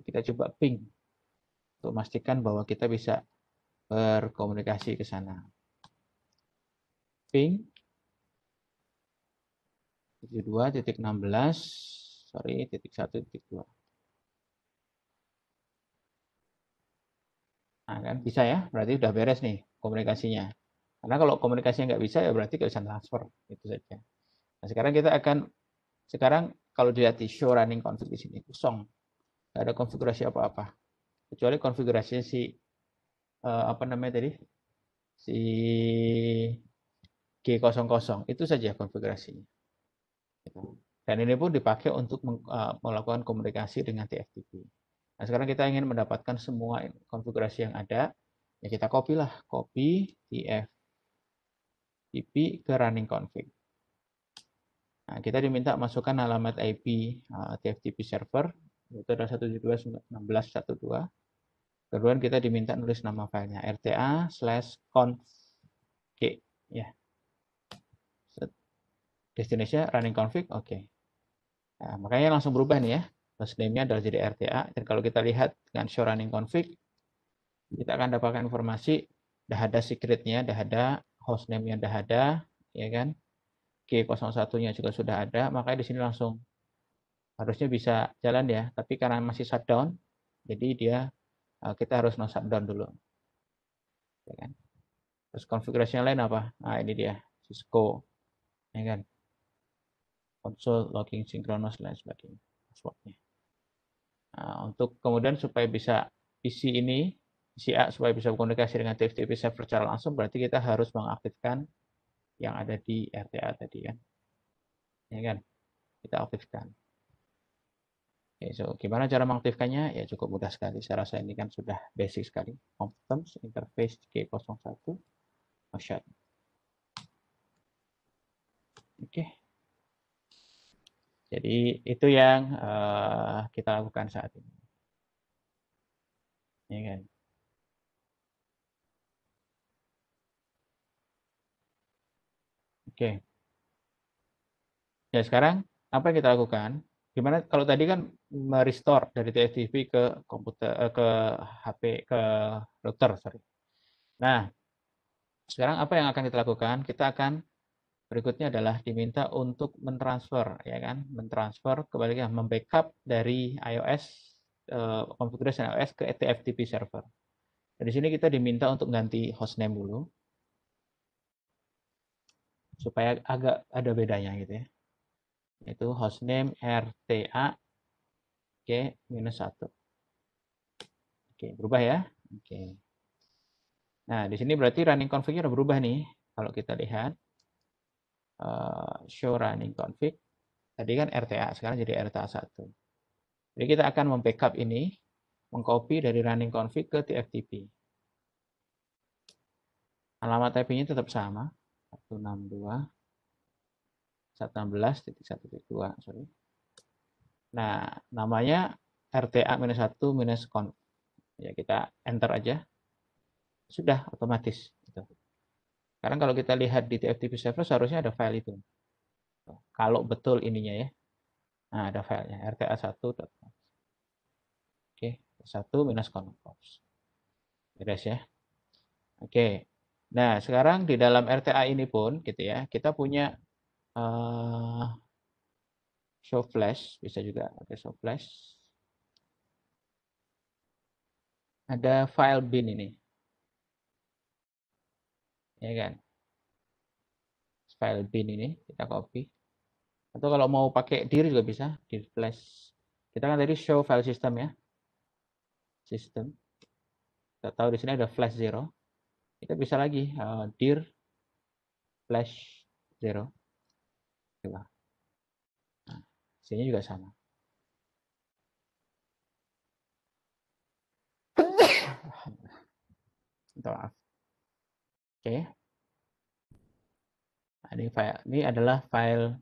Kita coba ping untuk memastikan bahwa kita bisa berkomunikasi ke sana. Ping 72.16, sorry, .1.2. Nah, kan bisa ya, berarti udah beres nih komunikasinya. Karena kalau komunikasinya nggak bisa ya berarti nggak bisa transfer, itu saja. Nah, sekarang kalau dilihat di show running config di sini kosong, nggak ada konfigurasi apa-apa, kecuali konfigurasinya si apa namanya tadi, si G00 itu saja konfigurasinya. Dan ini pun dipakai untuk melakukan komunikasi dengan TFTP. Nah, sekarang kita ingin mendapatkan semua konfigurasi yang ada, ya kita copy TFTP ke running config. Nah, kita diminta masukkan alamat IP TFTP server, itu adalah 172.16.1.2. Kemudian kita diminta nulis nama filenya rta/conf ya. Destination running config, oke. Nah, makanya langsung berubah nih ya. Hostname-nya adalah jadi RTA. Dan kalau kita lihat dengan show running config, kita akan dapatkan informasi, dah ada secret-nya, dah ada hostname-nya, dah ada, ya kan? K01-nya juga sudah ada, makanya di sini langsung harusnya bisa jalan ya. Tapi karena masih shutdown, jadi dia kita harus no shutdown dulu, ya kan? Terus konfigurasinya lain apa? Nah ini dia Cisco, ya kan? Console, logging, synchronous, dan sebagainya. Passwordnya. Nah, untuk kemudian supaya bisa PC ini, PC A supaya bisa berkomunikasi dengan TFTP server secara langsung, berarti kita harus mengaktifkan yang ada di RTA tadi kan, ya kan? Kita aktifkan. Oke, so gimana cara mengaktifkannya? Ya cukup mudah sekali. Saya rasa ini kan sudah basic sekali. Terms interface G01 shut. Oke. Jadi itu yang kita lakukan saat ini. Ya kan? Oke. Ya sekarang apa yang kita lakukan? Gimana kalau tadi kan merestore dari TFTP ke komputer ke HP ke router, sorry. Nah, sekarang apa yang akan kita lakukan? Kita akan berikutnya adalah diminta untuk mentransfer, ya kan? Mentransfer kembali membackup dari iOS konfigurasi iOS ke TFTP server. Dan di sini kita diminta untuk ganti hostname dulu supaya agak ada bedanya gitu ya. Itu hostname RTA G-1. Oke, berubah ya. Oke. Nah, di sini berarti running config-nya udah berubah nih. Kalau kita lihat show running config, tadi kan RTA, sekarang jadi RTA 1. Jadi kita akan membackup ini, mengcopy dari running config ke TFTP. Alamat IP-nya tetap sama, 162.116.1.2, sorry. Nah, namanya RTA-1-conf. Ya, kita enter aja. Sudah otomatis. Gitu. Sekarang kalau kita lihat di TFTP server seharusnya ada file itu. Kalau betul ininya ya. Nah, ada filenya rta1. Oke, 1-conf. Beres ya. Oke. Nah, sekarang di dalam RTA ini pun gitu ya, kita punya show flash, bisa juga pakai show flash. Ada file bin ini. Ya kan? File bin ini kita copy. Atau kalau mau pakai dir juga bisa, dir flash. Kita kan tadi show file system ya. System. Kita tahu di sini ada flash 0. Kita bisa lagi dir flash 0. Nah, sini juga sama. Maaf. Oke. Ini adalah file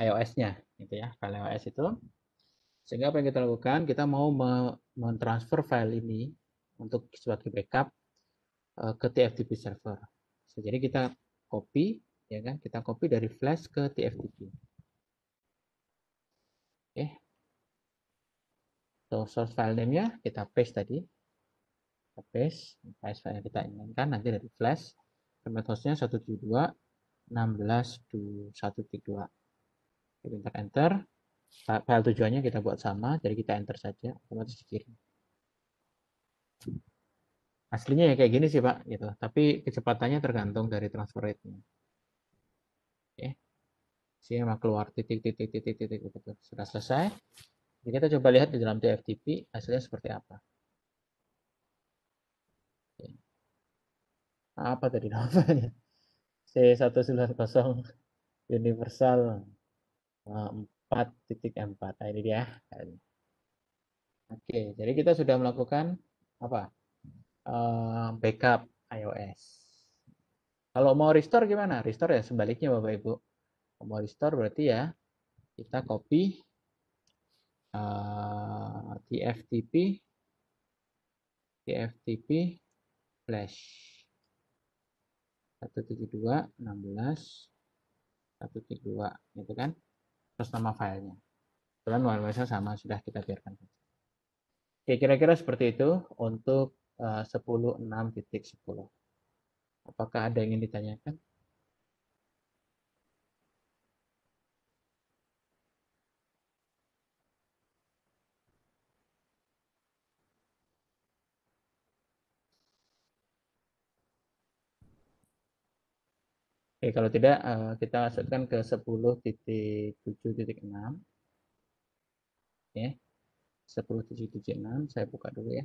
iOS-nya, gitu ya, file iOS itu. Sehingga apa yang kita lakukan? Kita mau mentransfer file ini untuk sebagai backup ke TFTP server. Jadi kita copy, ya kan? Kita copy dari flash ke TFTP. Oke. So, source file name-nya kita paste tadi. Kita paste file yang kita inginkan nanti dari flash. Format hostnya 172.16.1.2. Kita enter. File tujuannya kita buat sama, jadi kita enter saja, otomatis dikirim. Aslinya ya kayak gini sih Pak, gitu. Tapi kecepatannya tergantung dari transfer rate-nya. Oke. Sini mah keluar titik. Sudah selesai. Jadi kita coba lihat di dalam TFTP hasilnya seperti apa. Oke. Apa tadi namanya? C190 universal 4.4. Nah, ini dia. Oke, jadi kita sudah melakukan apa? Backup iOS. Kalau mau restore gimana? Restore ya sebaliknya Bapak Ibu. Kalau mau restore berarti ya kita copy TFTP flash 172.16.132 gitu kan, terus nama filenya. Kebetulan WMS sama, sudah kita biarkan. Oke, kira-kira seperti itu untuk 10.6.10. Apakah ada yang ingin ditanyakan? Oke, kalau tidak kita masukkan ke 10.7.6. Oke, 10.7.6 saya buka dulu ya.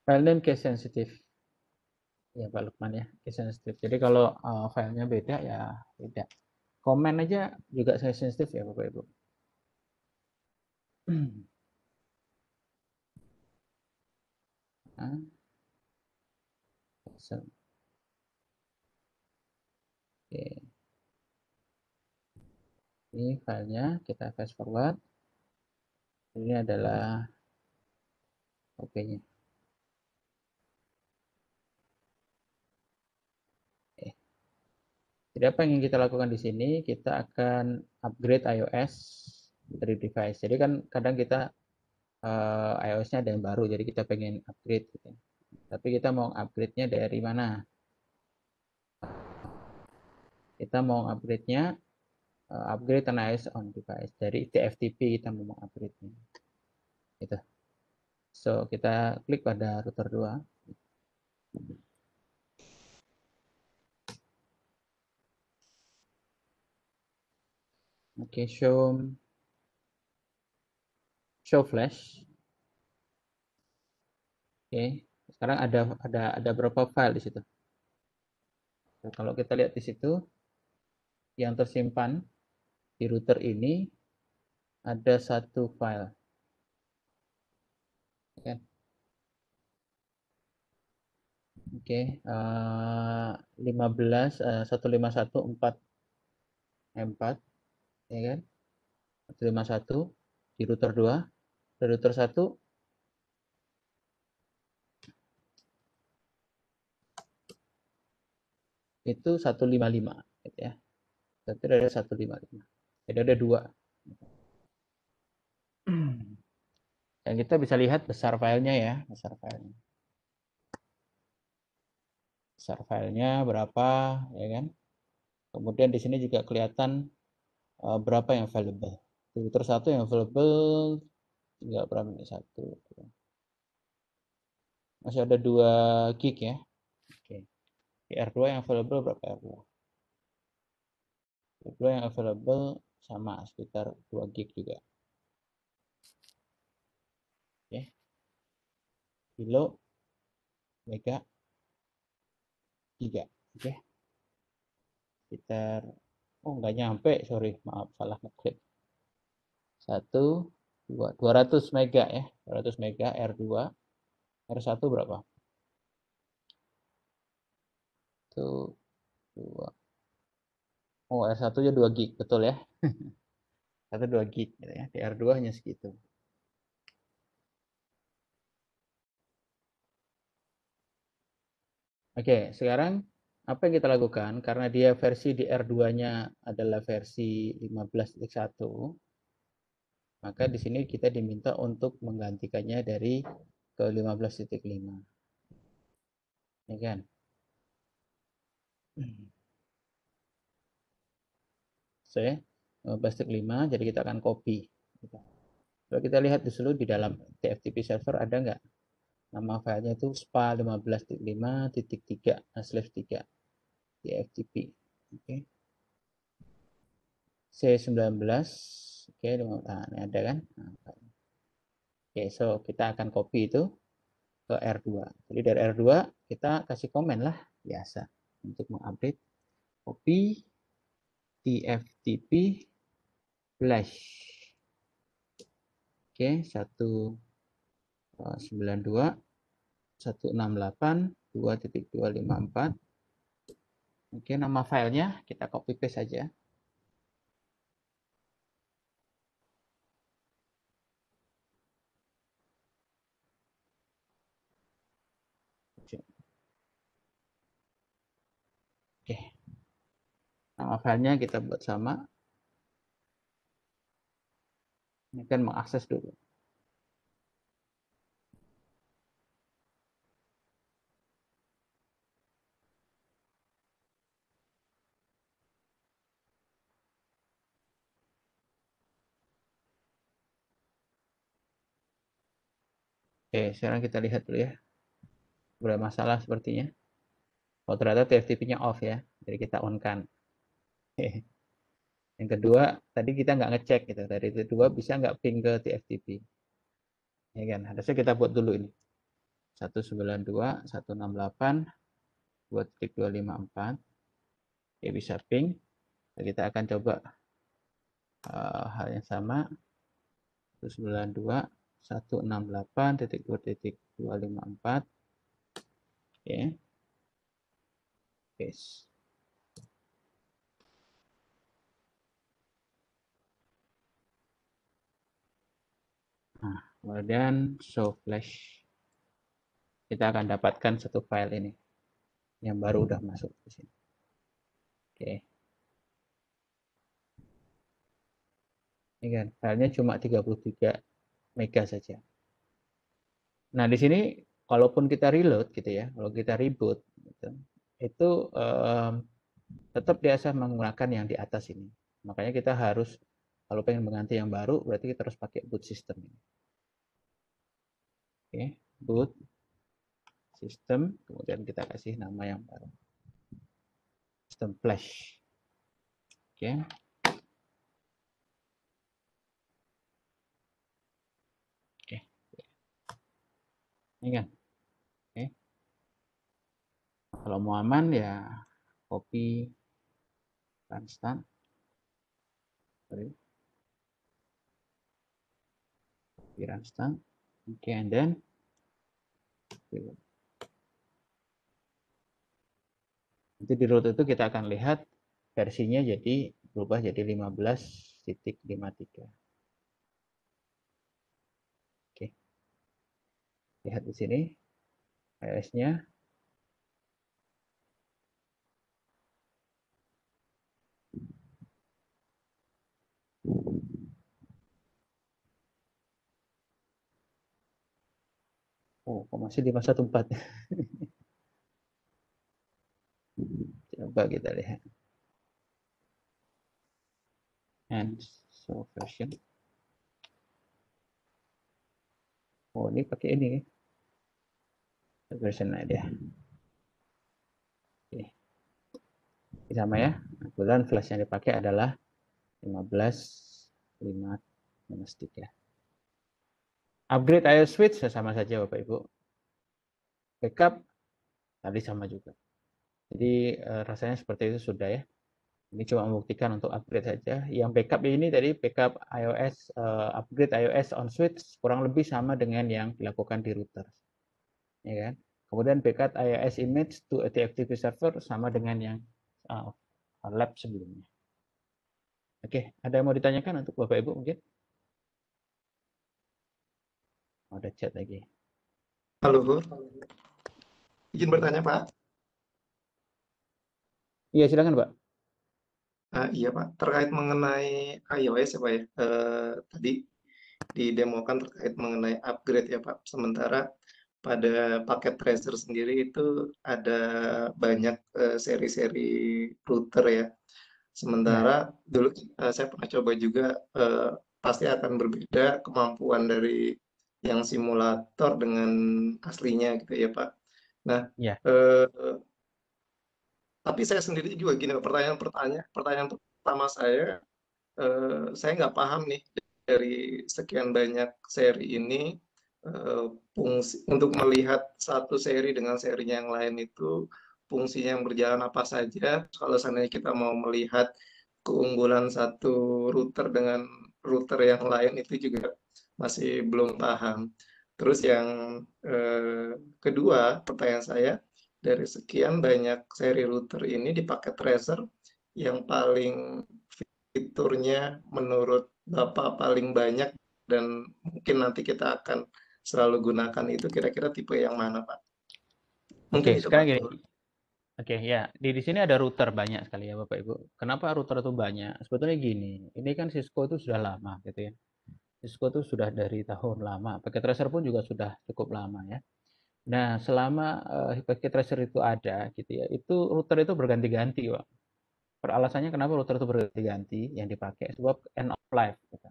File name case sensitive. Ya Pak Lukman ya, case sensitive. Jadi kalau filenya beda ya beda. Komen aja juga saya sensitif ya Bapak Ibu. Nah, oke. Ini filenya kita fast forward. Ini adalah OP-nya. Jadi apa yang ingin kita lakukan di sini? Kita akan upgrade iOS dari device. Jadi kan kadang kita iOS-nya ada yang baru, jadi kita pengen upgrade. Gitu. Tapi kita mau upgrade-nya dari mana? Kita mau upgrade-nya upgrade an iOS on device. Dari TFTP kita mau upgrade-nya. Gitu. So, kita klik pada router 2. Oke, show flash. Oke, sekarang ada berapa file di situ? Nah, kalau kita lihat di situ, yang tersimpan di router ini ada satu file. Ya. Oke, 151.4 ya kan? 151 di router 2, di router 1 itu 155 gitu ya. Berarti ada 155. Jadi ada 2. Dan kita bisa lihat besar filenya ya, besar filenya. Besar filenya berapa ya kan? Kemudian di sini juga kelihatan berapa yang available. Di router 1 yang available tinggal berapa ini? 1. Masih ada 2 gig ya. Oke. Di R2 yang available berapa R2? R2 yang available sama sekitar 2 gig juga. Oke. Kilo mega giga. Oke. Sekitar nggak nyampe, sorry, maaf salah ngeklik. 200 mega ya. 200 mega R2. R1 berapa? Itu 2. Oh, R1 nya 2 gig, betul ya. 2 gig gitu ya. Di R2 hanya segitu. Oke, sekarang apa yang kita lakukan? Karena dia versi di R2-nya adalah versi 15.1, maka di sini kita diminta untuk menggantikannya dari ke 15.5. Ya kan? Saya 15.5, jadi kita akan copy. Kalau kita lihat di dulu di dalam TFTP server ada nggak? Nama filenya itu spa15.5.3/3 TFTP. Oke. C19. Oke, nah, ini ada kan? Oke, so kita akan copy itu ke R2. Jadi dari R2 kita kasih komen lah biasa untuk mengupdate copy TFTP flash. Oke, 192, 168, 2.254. Oke, nama filenya kita copy paste saja. Oke, nama filenya kita buat sama. Ini kan mengakses dulu. Oke, sekarang kita lihat dulu ya. Bermasalah sepertinya. Oh, ternyata TFTP-nya off ya. Jadi kita on-kan. Yang kedua, tadi kita nggak ngecek gitu. Dari kedua bisa nggak ping ke TFTP. Ya kan, harusnya kita buat dulu ini. 192, 168, 2.254. Ya bisa ping. Kita akan coba hal yang sama. 192, 168.2.254. Oke. Paste. Nah, kemudian show flash. Kita akan dapatkan satu file ini yang baru udah masuk ke sini. Oke. Ini kan filenya cuma 33 mega saja. Nah, di sini kalaupun kita reload gitu ya, kalau kita reboot gitu, itu tetap biasa menggunakan yang di atas ini. Makanya kita harus kalau pengen mengganti yang baru berarti kita harus pakai boot system ini. Oke, boot system, kemudian kita kasih nama yang baru. System flash. Oke. Oke. Ini kan. Oke. Kalau mau aman ya copy run start. Sorry. Copy run start. Oke, and then nanti di root itu kita akan lihat versinya jadi berubah jadi 15.53. Oke. Lihat di sini iOS-nya. Oh, kok masih 514. Coba kita lihat. And so version. Oh, ini pakai ini. Version aja. Oke. Sama ya. Kebetulan flash yang dipakai adalah 15.5-3. Upgrade iOS switch sama saja Bapak Ibu. Backup tadi sama juga. Jadi rasanya seperti itu sudah ya. Ini cuma membuktikan untuk upgrade saja. Yang backup ini tadi backup iOS, upgrade iOS on switch kurang lebih sama dengan yang dilakukan di router. Ya kan? Kemudian backup iOS image to TFTP server sama dengan yang lab sebelumnya. Oke, ada yang mau ditanyakan untuk Bapak Ibu mungkin? Ada chat lagi. Halo, izin bertanya Pak. Iya, silakan Pak. Iya Pak, terkait mengenai iOS ya Pak ya. Tadi didemokan terkait mengenai upgrade ya Pak. Sementara pada paket tracer sendiri itu ada banyak seri-seri router ya. Sementara dulu saya pernah coba juga, pasti akan berbeda kemampuan dari yang simulator dengan aslinya gitu ya Pak. Nah, Ya. tapi saya sendiri juga gini, pertanyaan pertama saya nggak paham nih dari sekian banyak seri ini, fungsi untuk melihat satu seri dengan serinya yang lain itu fungsinya yang berjalan apa saja. Kalau seandainya kita mau melihat keunggulan satu router dengan router yang lain itu juga masih belum paham. Terus yang kedua, pertanyaan saya, dari sekian banyak seri router ini di paket tracer, yang paling fiturnya menurut Bapak paling banyak dan mungkin nanti kita akan selalu gunakan itu kira-kira tipe yang mana, Pak? Mungkin Oke, itu, sekarang Pak. gini. Oke, ya. Di sini ada router banyak sekali ya, Bapak Ibu. Kenapa router itu banyak? Sebetulnya gini, ini kan Cisco itu sudah lama gitu ya. Cisco itu sudah dari tahun lama. Packet tracer pun juga sudah cukup lama ya. Nah, selama packet tracer itu ada gitu ya, itu router itu berganti-ganti, Pak. Alasannya kenapa router itu berganti-ganti yang dipakai sebab end of life gitu.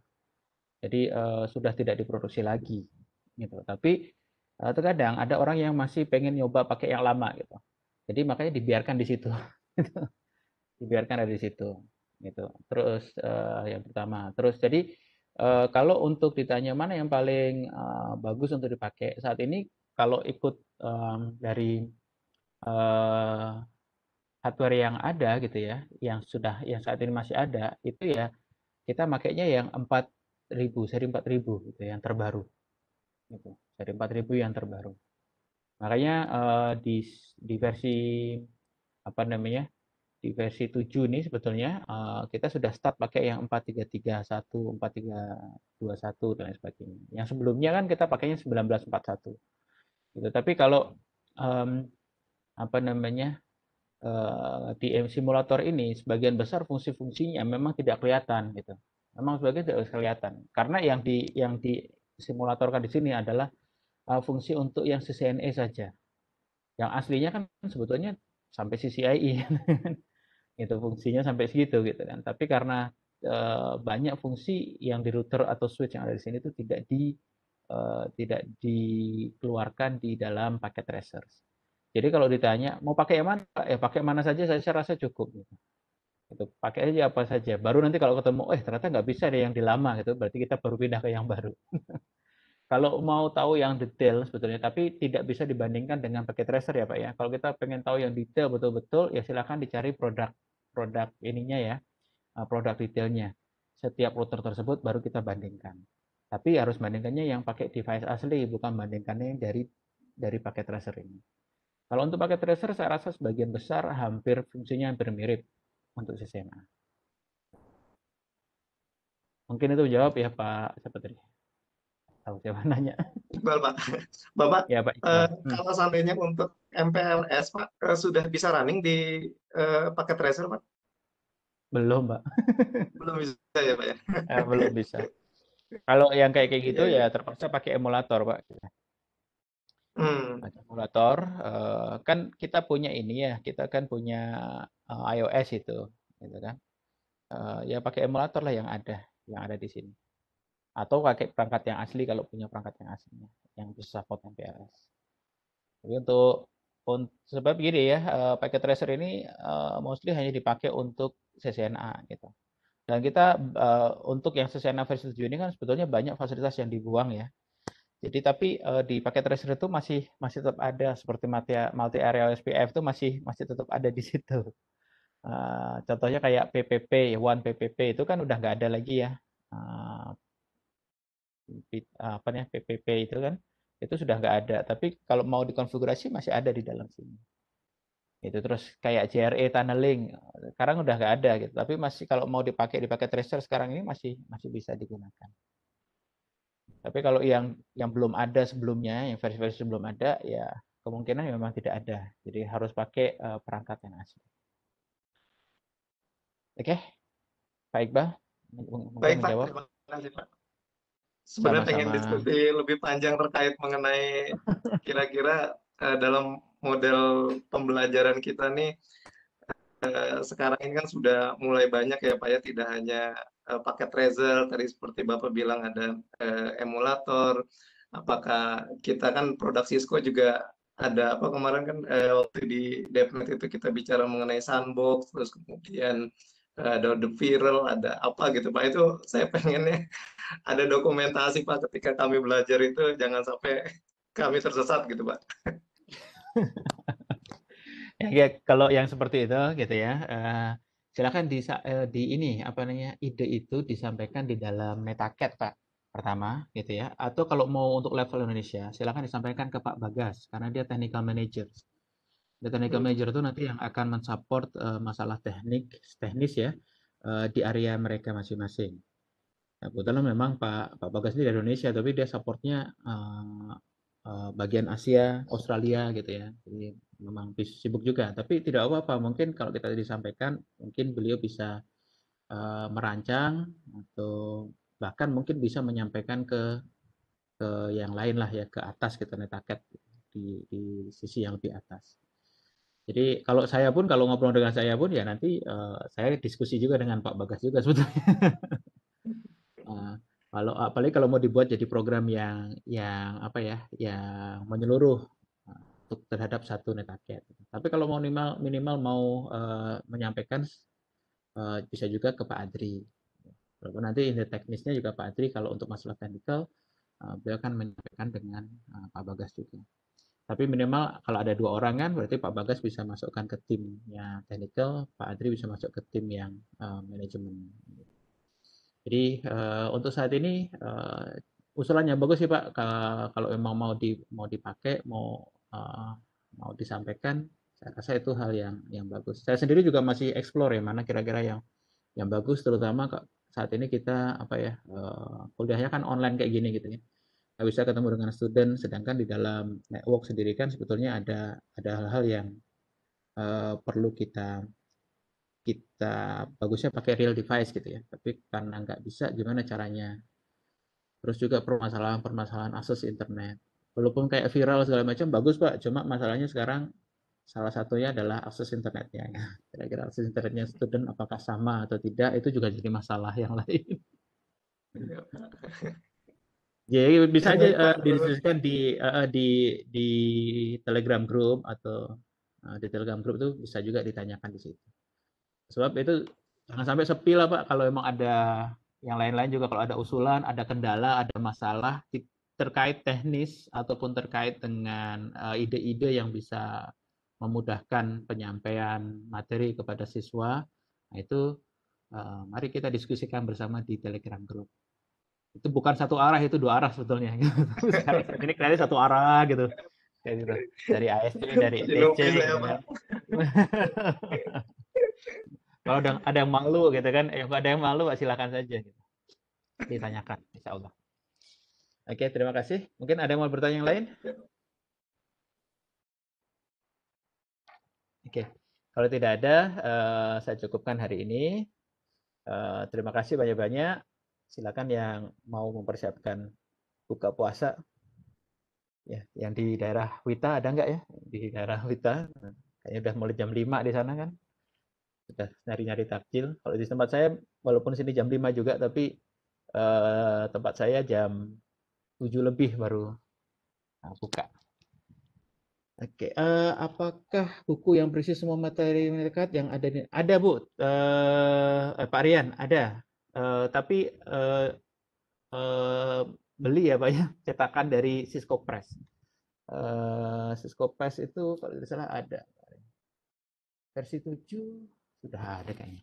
Jadi sudah tidak diproduksi lagi gitu. Tapi terkadang ada orang yang masih pengen nyoba pakai yang lama gitu. Jadi makanya dibiarkan di situ. Dibiarkan ada di situ gitu. Terus yang pertama. Terus jadi kalau untuk ditanya mana yang paling bagus untuk dipakai saat ini, kalau ikut dari hardware yang ada gitu ya, yang saat ini masih ada, itu ya kita makainya yang 4000, seri 4000 gitu, yang terbaru gitu. Seri 4000 yang terbaru. Makanya di versi apa namanya? Di versi 7 ini sebetulnya kita sudah start pakai yang 4331, 4321 dan lain sebagainya. Yang sebelumnya kan kita pakainya 1941. Gitu. Tapi kalau apa namanya? Di simulator ini sebagian besar fungsi-fungsinya memang tidak kelihatan gitu. Memang sebagian tidak kelihatan karena yang disimulatorkan di sini adalah fungsi untuk yang CCNA saja. Yang aslinya kan sebetulnya sampai CCIE itu fungsinya sampai segitu gitu kan. Tapi karena banyak fungsi yang di router atau switch yang ada di sini itu tidak dikeluarkan di dalam paket tracers. Jadi kalau ditanya mau pakai yang mana, pakai mana saja saya rasa cukup. Gitu. Pakai aja apa saja. Baru nanti kalau ketemu, ternyata nggak bisa ada yang di lama gitu, berarti kita baru pindah ke yang baru. Kalau mau tahu yang detail sebetulnya, tapi tidak bisa dibandingkan dengan paket tracer ya Pak ya. Kalau kita pengen tahu yang detail betul-betul, ya silakan dicari produk ininya ya, produk detailnya. Setiap router tersebut baru kita bandingkan. Tapi harus bandingkannya yang pakai device asli, bukan bandingkannya yang dari paket tracer ini. Kalau untuk paket tracer saya rasa sebagian besar hampir fungsinya hampir mirip untuk CCNA. Mungkin itu jawab ya Pak, siapa tadi? Tahu siapa nanya? Iqbal, Pak. Bapak, Ya Pak Iqbal. kalau seandainya untuk MPLS, Pak, sudah bisa running di paket tracer, Pak? Belum Pak. Belum bisa ya, Pak ya? Belum bisa. Kalau yang kayak gitu Iya, iya. ya terpaksa pakai emulator Pak. Hmm. Pakai emulator, kan kita punya ini ya, kita kan punya iOS itu, gitu kan. Ya pakai emulator lah yang ada di sini. Atau pakai perangkat yang asli kalau punya perangkat yang aslinya, yang bisa support MPLS. Jadi sebab gini ya, packet tracer ini mostly hanya dipakai untuk CCNA gitu. Dan kita untuk yang CCNA versi 7 ini kan sebetulnya banyak fasilitas yang dibuang ya. Jadi tapi di paket tracer itu masih tetap ada seperti multi area SPF itu masih tetap ada di situ. Contohnya kayak PPP, One PPP itu kan udah nggak ada lagi ya. Apa nih PPP itu kan itu sudah nggak ada. Tapi kalau mau dikonfigurasi masih ada di dalam sini. Itu terus kayak JRE tunneling sekarang udah nggak ada gitu. Tapi masih kalau mau dipakai di paket tracer sekarang ini masih bisa digunakan. Tapi kalau yang belum ada sebelumnya, yang versi-versi sebelum ada, ya kemungkinan memang tidak ada. Jadi harus pakai perangkat yang asli. Oke, Pak Iqbal, mungkin Baik, Pak. menjawab. Terima kasih, Pak. Sebenarnya pengen Sama-sama. diskusi lebih panjang terkait mengenai kira-kira dalam model pembelajaran kita nih sekarang ini kan sudah mulai banyak ya Pak ya, tidak hanya paket tracer, tadi seperti Bapak bilang ada emulator, apakah kita kan produk Cisco juga ada apa kemarin kan waktu di DevNet itu kita bicara mengenai sandbox, terus kemudian ada the viral, ada apa gitu Pak, itu saya pengennya ada dokumentasi Pak ketika kami belajar itu jangan sampai kami tersesat gitu Pak. Ya, kalau yang seperti itu gitu ya, silakan di ini apa namanya ide itu disampaikan di dalam Metacat Pak. pertama gitu ya. Atau kalau mau untuk level Indonesia, silakan disampaikan ke Pak Bagas karena dia technical manager. The technical manager itu nanti yang akan mensupport masalah teknis ya di area mereka masing-masing. Nah, kebetulan memang Pak Bagas ini dari Indonesia, tapi dia supportnya bagian Asia, Australia gitu ya. Jadi memang sibuk juga, tapi tidak apa-apa. Mungkin kalau kita disampaikan, mungkin beliau bisa merancang atau bahkan mungkin bisa menyampaikan ke yang lain lah ya, ke atas kita netaket di sisi yang lebih atas. Jadi kalau saya pun kalau ngobrol dengan saya pun ya nanti saya diskusi juga dengan Pak Bagas juga sebetulnya. Kalau apalagi kalau mau dibuat jadi program yang apa ya, yang menyeluruh untuk terhadap satu netaket. Tapi kalau mau minimal mau menyampaikan bisa juga ke Pak Adri. Walaupun nanti ide teknisnya juga Pak Adri kalau untuk masalah technical beliau akan menyampaikan dengan Pak Bagas juga. Tapi minimal kalau ada 2 orang kan berarti Pak Bagas bisa masukkan ke timnya technical, Pak Adri bisa masuk ke tim yang manajemen. Jadi untuk saat ini usulannya bagus sih Pak. Kalau memang mau dipakai, mau disampaikan, saya rasa itu hal yang bagus. Saya sendiri juga masih explore ya mana kira-kira yang bagus, terutama saat ini kita apa ya kuliahnya kan online kayak gini gitu ya. Nggak bisa ketemu dengan student, sedangkan di dalam network sendiri kan sebetulnya ada hal-hal yang perlu kita bagusnya pakai real device gitu ya. Tapi karena nggak bisa, gimana caranya? Terus juga permasalahan akses internet. Walaupun kayak viral segala macam bagus Pak, cuma masalahnya sekarang salah satunya adalah akses internetnya. Kira-kira akses internetnya student apakah sama atau tidak itu juga jadi masalah yang lain. Jadi bisa aja didiskusikan di Telegram Group atau di Telegram Group itu bisa juga ditanyakan di situ. Sebab itu jangan sampai sepi lah Pak. Kalau memang ada yang lain-lain juga, kalau ada usulan, ada kendala, ada masalah terkait teknis ataupun terkait dengan ide-ide yang bisa memudahkan penyampaian materi kepada siswa, nah itu mari kita diskusikan bersama di Telegram Group. Itu bukan satu arah, itu 2 arah sebetulnya. Sekarang ini kelihatannya satu arah gitu. Kayak gitu. Dari AST, dari ETC gitu kan. Kalau ada yang malu gitu kan, ada yang malu silakan saja gitu. Ditanyakan, insya Allah. Oke, terima kasih. Mungkin ada yang mau bertanya yang lain? Oke, kalau tidak ada, saya cukupkan hari ini. Terima kasih banyak-banyak. Silakan yang mau mempersiapkan buka puasa. Ya, yang di daerah Wita ada nggak ya? Di daerah Wita, kayaknya udah mulai jam 5 di sana kan? Sudah nyari-nyari takjil. Kalau di tempat saya, walaupun sini jam 5 juga, tapi tempat saya jam 7 lebih baru buka. Oke, apakah buku yang berisi semua materi mendekat yang ada di ada Bu, Pak Rian ada, tapi beli ya Pak ya, cetakan dari Cisco Press. Cisco Press itu kalau tidak salah ada. Versi 7 sudah ada kayaknya.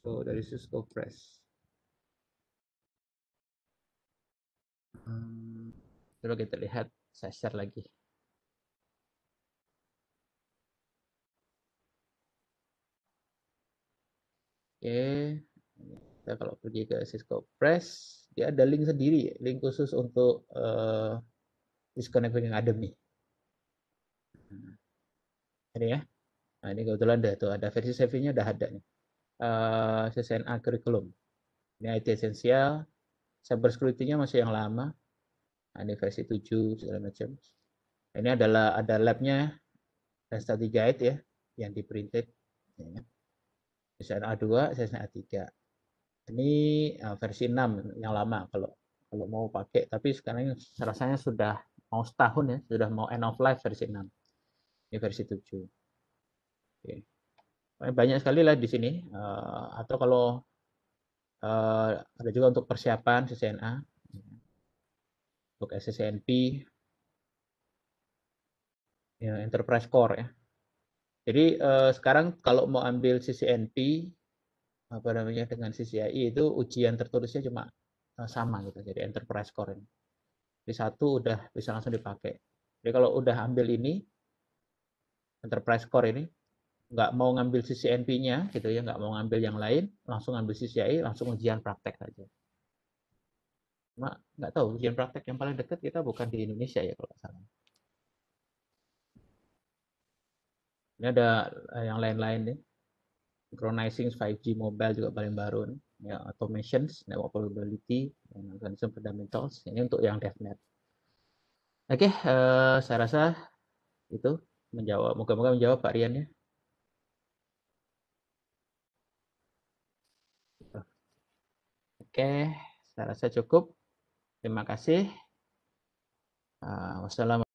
Dari Cisco Press. Coba kita lihat, saya share lagi. Oke, kita kalau pergi ke Cisco Press, dia ada link sendiri, link khusus untuk Cisco Networking Academy. Ini ya, nah ini kebetulan ada versi CV-nya udah ada nih. CCNA Curriculum. Ini IT Essential, Cyber Security-nya masih yang lama. Nah, ini versi 7 segala macam. Ini adalah ada lab-nya dan study guide ya yang di printed. CCNA 2, CCNA 3. Ini versi 6 yang lama kalau mau pakai, tapi sekarang rasanya sudah mau setahun ya, sudah mau end of life versi 6. Ini versi 7. Oke. Banyak sekali lah di sini. Atau kalau ada juga untuk persiapan CCNA, untuk SSNP, ya, Enterprise Core ya. Jadi sekarang kalau mau ambil CCNP apa namanya dengan CCIE itu ujian tertulisnya cuma sama gitu. Jadi enterprise core ini. Di satu udah bisa langsung dipakai. Jadi kalau udah ambil ini enterprise core ini, nggak mau ngambil CCNP-nya gitu ya, nggak mau ngambil yang lain, langsung ngambil CCIE, langsung ujian praktek aja. Cuma nggak tahu ujian praktek yang paling dekat kita bukan di Indonesia ya kalau nggak salah. Ini ada yang lain-lain nih. Synchronizing 5G mobile juga paling baru nih. Ya, automations, network probability, mechanism fundamentals. Ini untuk yang DevNet. Oke, saya rasa itu menjawab. Moga-moga menjawab Pak Rian ya. Oke, saya rasa cukup. Terima kasih. Wassalamualaikum.